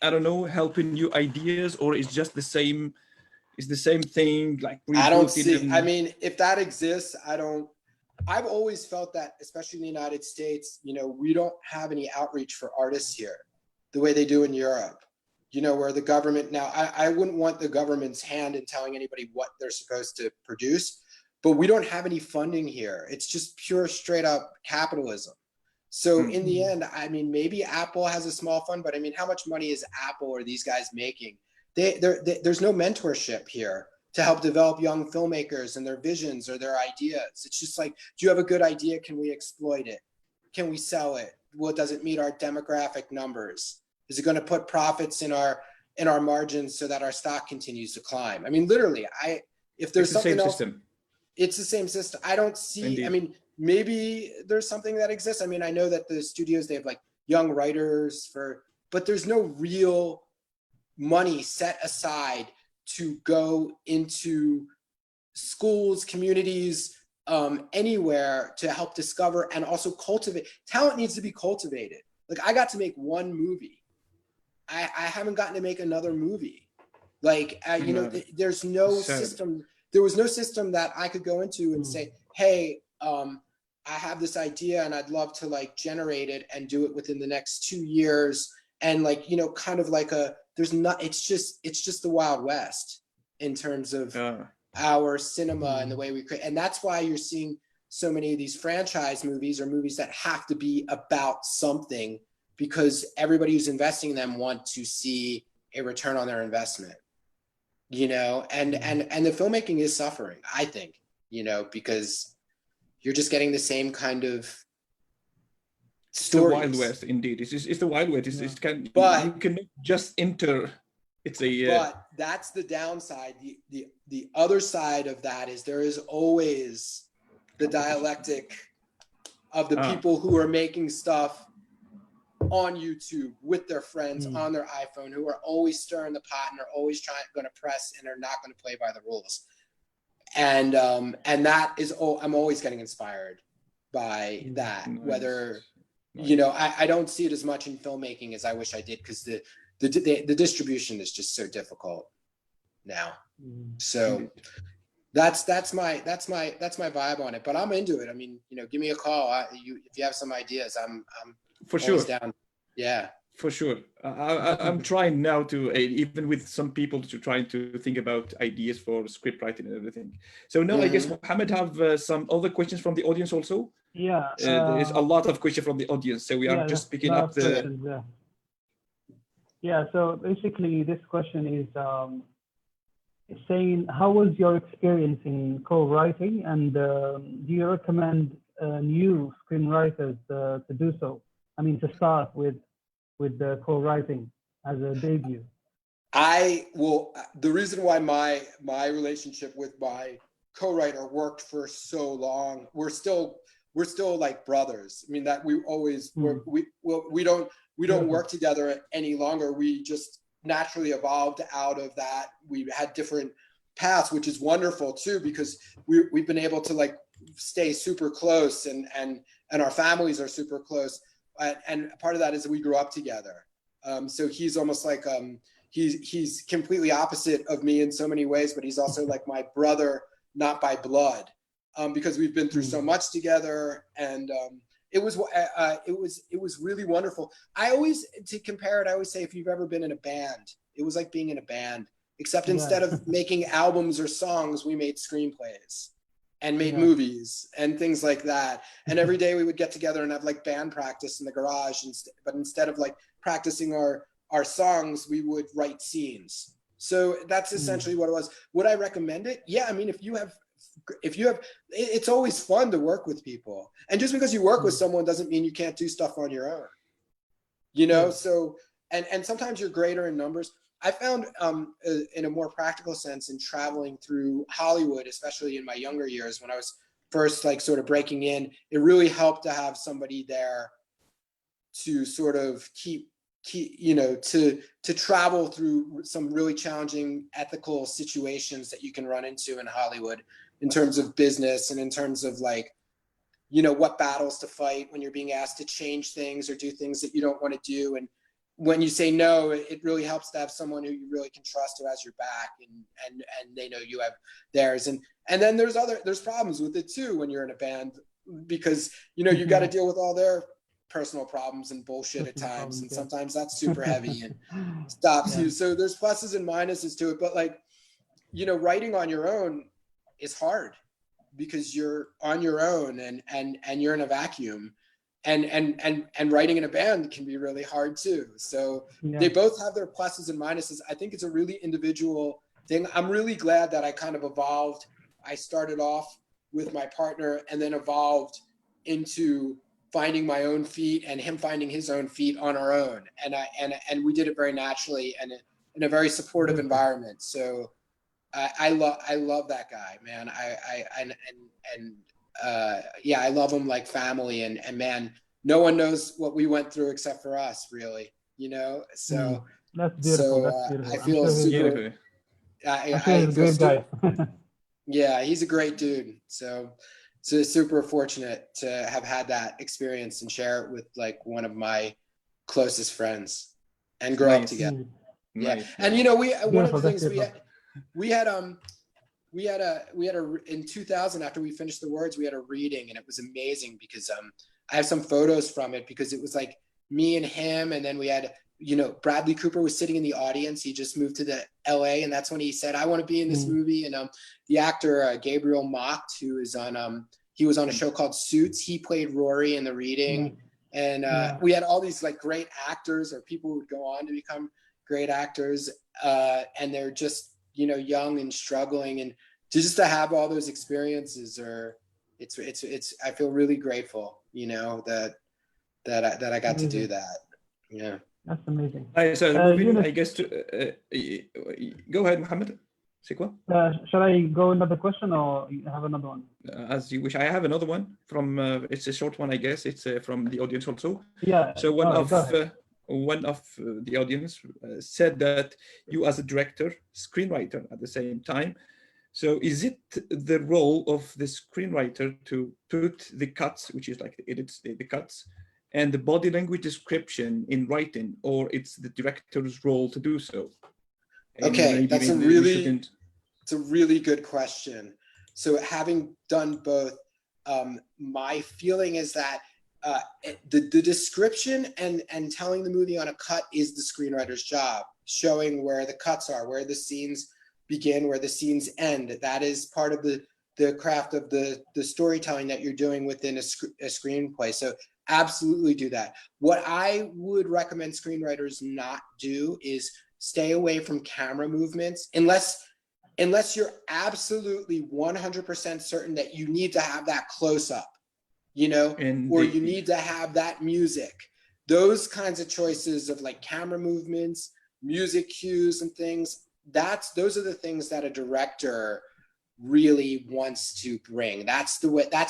I don't know, helping new ideas, or is just the same? Is the same thing like I don't see. I mean, if that exists, I've always felt that, especially in the United States, you know, we don't have any outreach for artists here the way they do in Europe, you know, where the government now, I wouldn't want the government's hand in telling anybody what they're supposed to produce, but we don't have any funding here. It's just pure straight up capitalism. So in the end, I mean, maybe Apple has a small fund, but I mean, how much money is Apple or these guys making? There's no mentorship here to help develop young filmmakers and their visions or their ideas. It's just like, do you have a good idea? Can we exploit it? Can we sell it? Well, does it meet our demographic numbers? Is it going to put profits in our margins so that our stock continues to climb? I mean, literally, if there's something else, it's the same system. I don't see. Indeed. I mean, maybe there's something that exists. I mean, I know that the studios, they have like young writers but there's no real money set aside to go into schools, communities, anywhere to help discover and also cultivate. Talent needs to be cultivated. Like I got to make one movie. I haven't gotten to make another movie. Like, you know, there's no system. There was no system that I could go into and say, hey, I have this idea and I'd love to like generate it and do it within the next 2 years. And like, you know, kind of like it's just the Wild West in terms of our cinema and the way we create. And that's why you're seeing so many of these franchise movies or movies that have to be about something, because everybody who's investing in them want to see a return on their investment, you know, and the filmmaking is suffering, I think, you know, because you're just getting the same kind of stories. The Wild West, indeed. It's the Wild West. You can just enter. But that's the downside. The other side of that is there is always the dialectic of the people who are making stuff on YouTube with their friends on their iPhone, who are always stirring the pot and are always going to press and are not going to play by the rules. And that is, I'm always getting inspired by that. Whether, Nice. you know, I don't see it as much in filmmaking as I wish I did, because the distribution is just so difficult now. So Indeed. that's my vibe on it. But I'm into it. I mean, you know, give me a call. If you have some ideas, I'm For sure. always down. Yeah. For sure. I'm trying now to, even with some people, to try to think about ideas for script writing and everything. So now I guess Mohammed have some other questions from the audience also. Yeah. There is a lot of questions from the audience, so we are just picking up the. Questions, yeah. So basically, this question is saying, how was your experience in co-writing, and do you recommend new screenwriters to do so? I mean, to start with the co-writing as a debut. The reason why my relationship with my co-writer worked for so long, we're still like brothers. I mean, that we always we don't work together any longer. We just naturally evolved out of that. We had different paths, which is wonderful too, because we've been able to like stay super close, and our families are super close. And part of that is that we grew up together. So he's almost like he's completely opposite of me in so many ways, but he's also like my brother, not by blood, because we've been through so much together. And it was really wonderful. To compare it, I always say, if you've ever been in a band, it was like being in a band, except instead of making albums or songs, we made screenplays and made movies and things like that. And every day we would get together and have like band practice in the garage. But instead of like practicing our songs, we would write scenes. So that's essentially what it was. Would I recommend it? Yeah. I mean, if you have, it's always fun to work with people. And just because you work with someone doesn't mean you can't do stuff on your own, you know? So, and sometimes you're greater in numbers. I found in a more practical sense, in traveling through Hollywood, especially in my younger years when I was first like sort of breaking in, it really helped to have somebody there to sort of keep you know, to travel through some really challenging ethical situations that you can run into in Hollywood in terms of business, and in terms of like, you know, what battles to fight when you're being asked to change things or do things that you don't want to do. And when you say no, it really helps to have someone who you really can trust, who has your back, and they know you have theirs. And then there's problems with it too when you're in a band, because, you know, you got to deal with all their personal problems and bullshit at times. And sometimes that's super heavy and stops you. So there's pluses and minuses to it. But like, you know, writing on your own is hard, because you're on your own and you're in a vacuum. And writing in a band can be really hard too. So they both have their pluses and minuses. I think it's a really individual thing. I'm really glad that I kind of evolved. I started off with my partner and then evolved into finding my own feet, and him finding his own feet on our own. And we did it very naturally and in a very supportive environment. So I love that guy, man. I love him like family, and man, no one knows what we went through except for us, really, you know? So that's beautiful. That's beautiful. I feel super, I feel a great guy. Yeah, he's a great dude. So super fortunate to have had that experience and share it with like one of my closest friends and grow up together. Yeah. And you know, one of the things we had in 2000, after we finished the words, we had a reading, and it was amazing because I have some photos from it, because it was like me and him, and then we had, you know, Bradley Cooper was sitting in the audience. He just moved to the LA, and that's when he said, I want to be in this movie. And the actor Gabriel Macht, who is on he was on a show called Suits, he played Rory in the reading. And we had all these like great actors, or people who would go on to become great actors, and they're just, you know, young and struggling, and just to have all those experiences, or it's I feel really grateful, you know, that I got to do that. Yeah, that's amazing. So moving, I guess to go ahead, Mohammed. Shall I go another question, or you have another one? As you wish. I have another one from. It's a short one, I guess. It's from the audience also. Yeah. So one of the audience said that you, as a director, screenwriter at the same time, So is it the role of the screenwriter to put the cuts, which is like the edits, the cuts, and the body language description in writing, or it's the director's role to do so? And Okay, that's a we really, shouldn't. it's a really good question. So having done both, my feeling is that the description and telling the movie on a cut is the screenwriter's job, showing where the cuts are, where the scenes begin, where the scenes end. That is part of the craft of the storytelling that you're doing within a screenplay. So absolutely do that. What I would recommend screenwriters not do is stay away from camera movements unless you're absolutely 100% certain that you need to have that close up, you know, or you need to have that music. Those kinds of choices of like camera movements, music cues and things, those are the things that a director really wants to bring. That's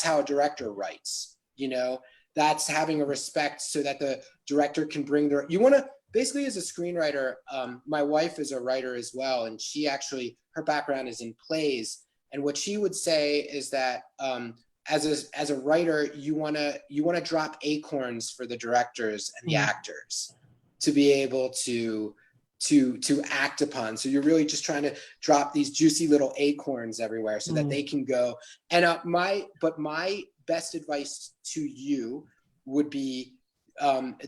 how a director writes, you know. That's having a respect so that the director can bring you want to basically, as a screenwriter, my wife is a writer as well, and she actually, her background is in plays. And what she would say is that as a writer, you wanna drop acorns for the directors and the actors to be able to act upon. So you're really just trying to drop these juicy little acorns everywhere so that they can go. And my best advice to you would be,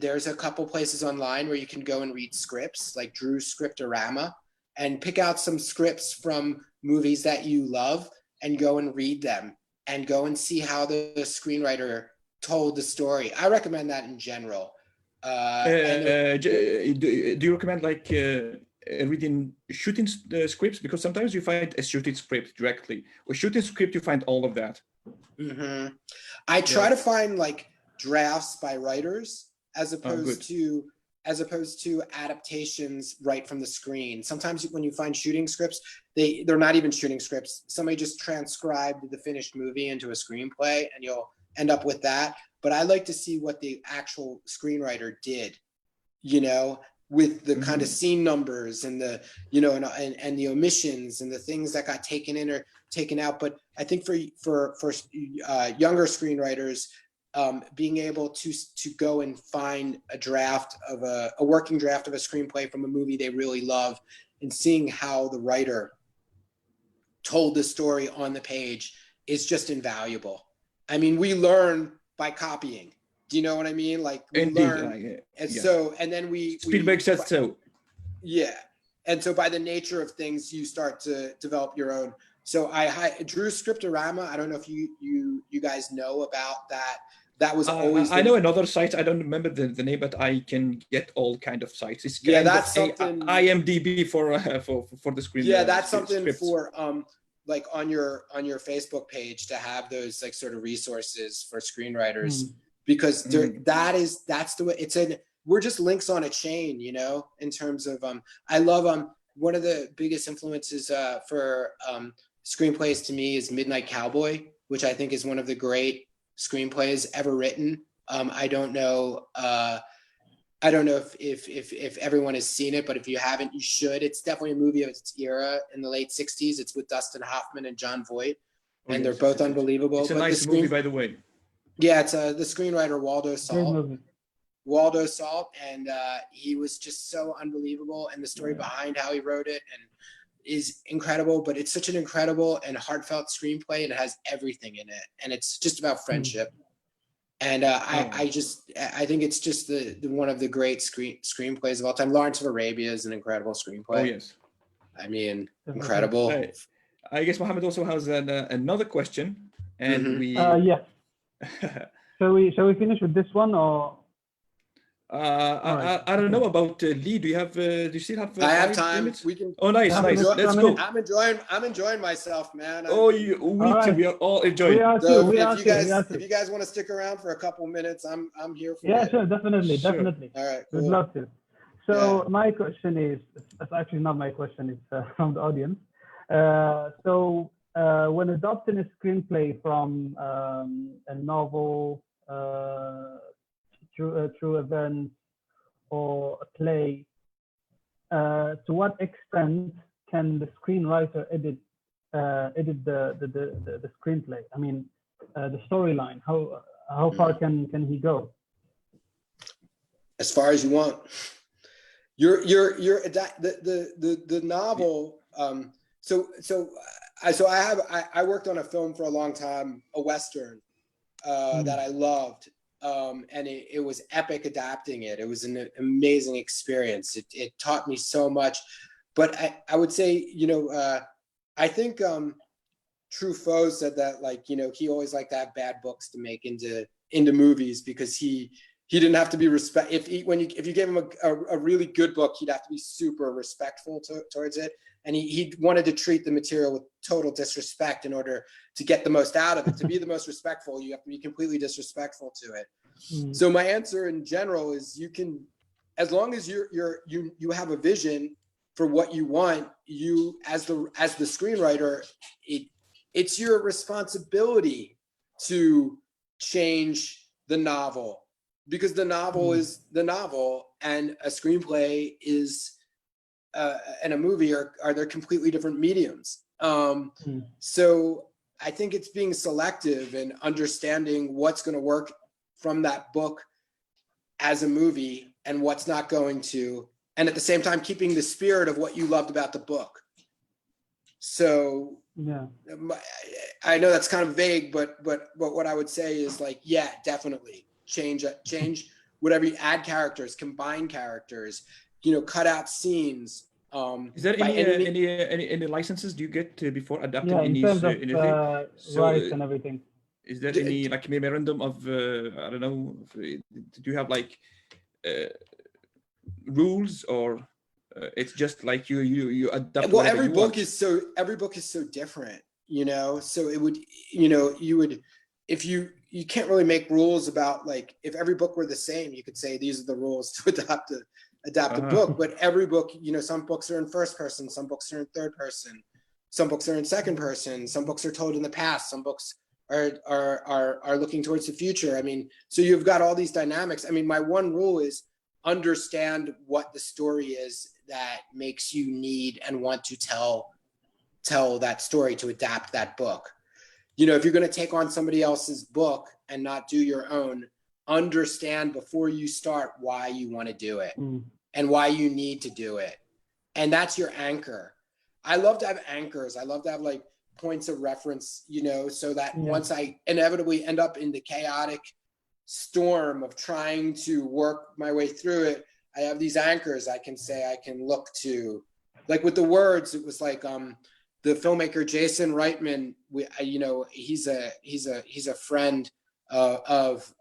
there's a couple places online where you can go and read scripts, like Drew Scriptorama, and pick out some scripts from movies that you love and go and read them and go and see how the screenwriter told the story. I recommend that in general. Do you recommend like reading shooting scripts? Because sometimes you find a shooting script directly, or shooting script, you find all of that. I try to find like drafts by writers as opposed to adaptations right from the screen. Sometimes when you find shooting scripts, they're not even shooting scripts. Somebody just transcribed the finished movie into a screenplay, and you'll end up with that. But I like to see what the actual screenwriter did, you know, with the kind of scene numbers and the, you know, and the omissions and the things that got taken in or taken out. But I think for younger screenwriters, being able to go and find a draft of a working draft of a screenplay from a movie they really love, and seeing how the writer told the story on the page is just invaluable. I mean, we learn by copying. Do you know what I mean? Like we learn, and so, and then Spielberg said so. Yeah, and so by the nature of things, you start to develop your own. So I drew Scriptorama. I don't know if you guys know about that. That was always. I know another site. I don't remember the name, but I can get all kind of sites. It's kind that's something. IMDb for the screen. Yeah, that's something scripts. For like on your Facebook page to have those like sort of resources for screenwriters, because that's the way we're just links on a chain, you know, in terms of I love one of the biggest influences for screenplays to me is Midnight Cowboy, which I think is one of the great screenplays ever written. I don't know if everyone has seen it, but if you haven't, you should. It's definitely a movie of its era in the late 60s. It's with Dustin Hoffman and Jon Voight, and they're both unbelievable. It's a nice movie, by the way. Yeah, it's the screenwriter Waldo Salt, and he was just so unbelievable, and the story behind how he wrote it and is incredible. But it's such an incredible and heartfelt screenplay, and it has everything in it, and it's just about friendship. And I think it's just the one of the great screenplays of all time. Lawrence of Arabia is an incredible screenplay. Oh yes, I mean, incredible. I guess Mohammed also has another question, and we. Yeah. Shall we finish with this one, or? I don't know about Lee. Do you still have? I have time. Minutes? We can. Oh, nice. Let's go. I'm enjoying myself, man. We too. We are all enjoying. If you guys want to stick around for a couple minutes, I'm here for. Yeah, sure, definitely. All right, cool. We'd love to. So my question is, it's actually not my question. It's from the audience. So when adopting a screenplay from a novel, true event, or a play, to what extent can the screenwriter edit edit the screenplay? I mean, the storyline. How far can he go? As far as you want. The novel. I worked on a film for a long time, a Western that I loved. And it was epic adapting it. It was an amazing experience. It taught me so much. But I would say, I think Truffaut said that, like, he always liked to have bad books to make into movies, because he didn't have to be if you gave him a really good book, he'd have to be super respectful towards it. And he wanted to treat the material with total disrespect in order to get the most out of it. To be the most respectful, you have to be completely disrespectful to it. So my answer in general is, you can, as long as you have a vision for what you want, you as the screenwriter, it's your responsibility to change the novel, because the novel is the novel, and a screenplay is and a movie are they're completely different mediums. So I think it's being selective and understanding what's going to work from that book as a movie and what's not going to, and at the same time keeping the spirit of what you loved about the book. So yeah, I know that's kind of vague, but what I would say is, like, yeah, definitely change whatever you add, characters, combine characters, cut out scenes. Is there any licenses do you get before adapting in terms of anything? rights and everything? Is there any like memorandum of I don't know? Do you have like rules, or it's just like you adapt? Well, every book is so different, So it would, you would, if you can't really make rules about, like, if every book were the same, you could say these are the rules to adapt a book. But every book, some books are in first person, some books are in third person, some books are in second person, some books are told in the past, some books are looking towards the future. I mean, so you've got all these dynamics. I mean, my one rule is understand what the story is that makes you need and want to tell that story to adapt that book. If you're going to take on somebody else's book and not do your own, understand before you start why you want to do it and why you need to do it. And that's your anchor. I love to have anchors. I love to have, like, points of reference, so that once I inevitably end up in the chaotic storm of trying to work my way through it, I have these anchors I can say I can look to. Like with The Words, it was like the filmmaker Jason Reitman. He's a friend of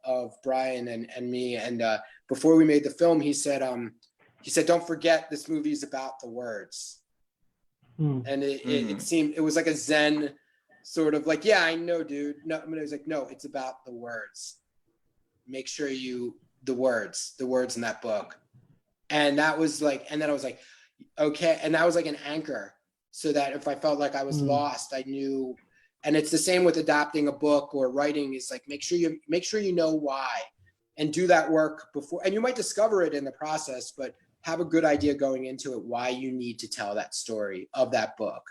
Brian and me. And before we made the film, he said, "Don't forget, this movie is about the words." And it seemed, it was like a Zen sort of, like, yeah, I know, dude. No, I mean, it was like, no, it's about the words. Make sure the words in that book. And that was like, and then I was like, okay. And that was like an anchor, so that if I felt like I was lost, I knew. And it's the same with adapting a book or writing, is like, make sure you know why, and do that work before. And you might discover it in the process, but have a good idea going into it why you need to tell that story of that book.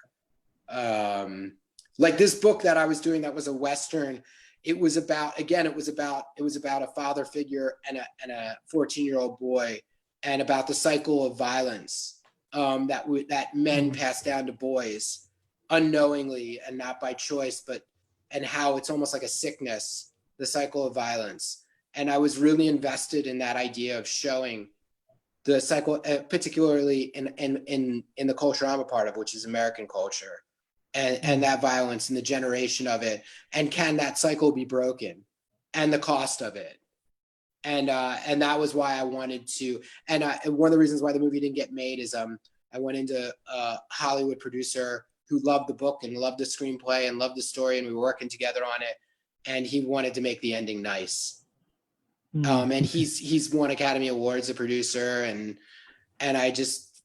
Like this book that I was doing, that was a Western. It was about a father figure and a 14-year-old boy, and about the cycle of violence that men pass down to boys unknowingly and not by choice, and how it's almost like a sickness, the cycle of violence. And I was really invested in that idea of showing the cycle, particularly in the culture I'm a part of, which is American culture, and that violence and the generation of it, and can that cycle be broken, and the cost of it. And that was why I wanted to. And one of the reasons why the movie didn't get made is I went into a Hollywood producer who loved the book and loved the screenplay and loved the story, and we were working together on it. And he wanted to make the ending nice. And he's won Academy Awards, a producer, and I just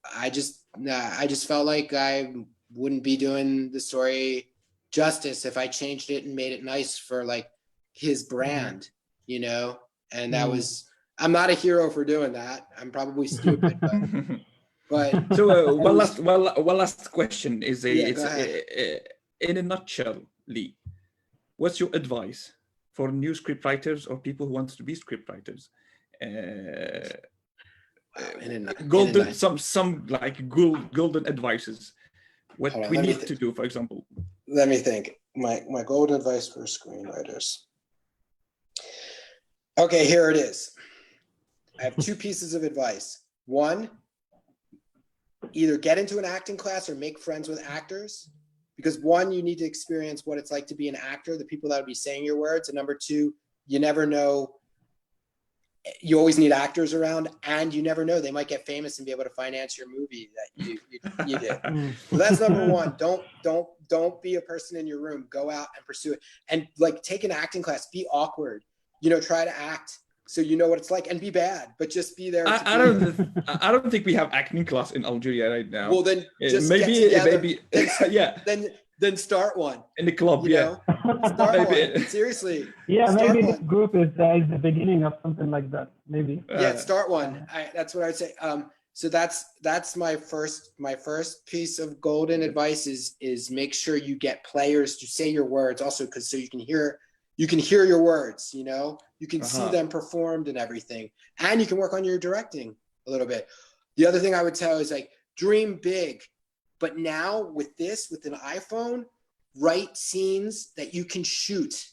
felt like I wouldn't be doing the story justice if I changed it and made it nice for like his brand, And that was, I'm not a hero for doing that. I'm probably stupid, but so one last question is in a nutshell, Lee, what's your advice for new scriptwriters or people who want to be scriptwriters? Golden, some like golden advices. What we need to do, for example. Let me think. My golden advice for screenwriters. Okay, here it is. I have two pieces of advice. One, either get into an acting class or make friends with actors. Because one, you need to experience what it's like to be an actor, the people that would be saying your words. And number two, you never know. You always need actors around, and you never know, they might get famous and be able to finance your movie that you did. So that's number one. Don't be a person in your room. Go out and pursue it. And like, take an acting class, be awkward, try to act so you know what it's like, and be bad, but just be there. I don't think we have acting class in Algeria right now. Well, then just maybe yeah. Then start one in the club. Start one. Seriously. Yeah, maybe this group is the beginning of something like that. Maybe. Start one. That's what I'd say. So that's my first piece of golden advice is make sure you get players to say your words also, because so you can hear your words. You can see them performed and everything, and you can work on your directing a little bit. The other thing I would tell is like, dream big. But now with an iPhone, write scenes that you can shoot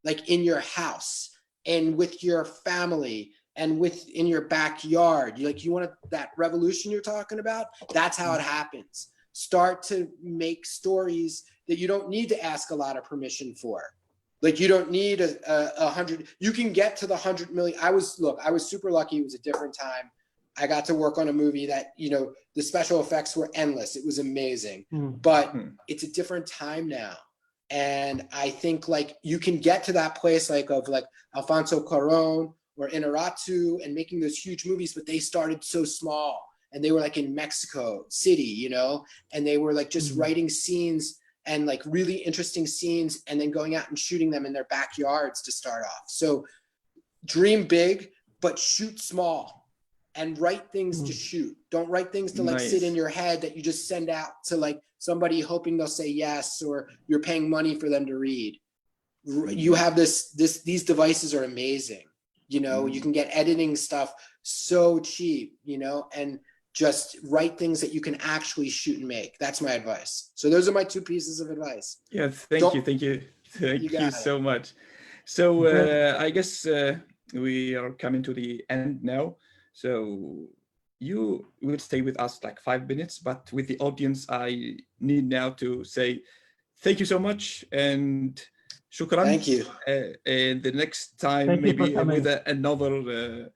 like in your house and with your family and in your backyard. You want that revolution you're talking about? That's how it happens. Start to make stories that you don't need to ask a lot of permission for. Like, you don't need a 100. You can get to the 100 million. I was super lucky. It was a different time. I got to work on a movie that, the special effects were endless. It was amazing, but it's a different time now. And I think like you can get to that place of Alfonso Cuarón or Inarritu and making those huge movies, but they started so small and they were like in Mexico City, and they were like just writing scenes and like really interesting scenes and then going out and shooting them in their backyards to start off. So dream big, but shoot small. And write things to shoot. Don't write things to like sit in your head that you just send out to like somebody hoping they'll say yes, or you're paying money for them to read. You have these devices are amazing. You can get editing stuff so cheap, and just write things that you can actually shoot and make. That's my advice. So those are my two pieces of advice. Yeah, thank you so much. So I guess we are coming to the end now. So you will stay with us like 5 minutes, but with the audience, I need now to say thank you so much and shukran. Thank you. And the next time, maybe with another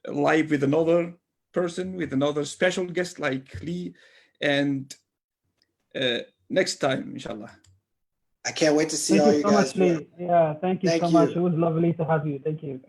live with another person, with another special guest like Lee. And next time, inshallah. I can't wait to see all you guys. Thank you so much, Lee. Yeah, thank you so much. It was lovely to have you. Thank you.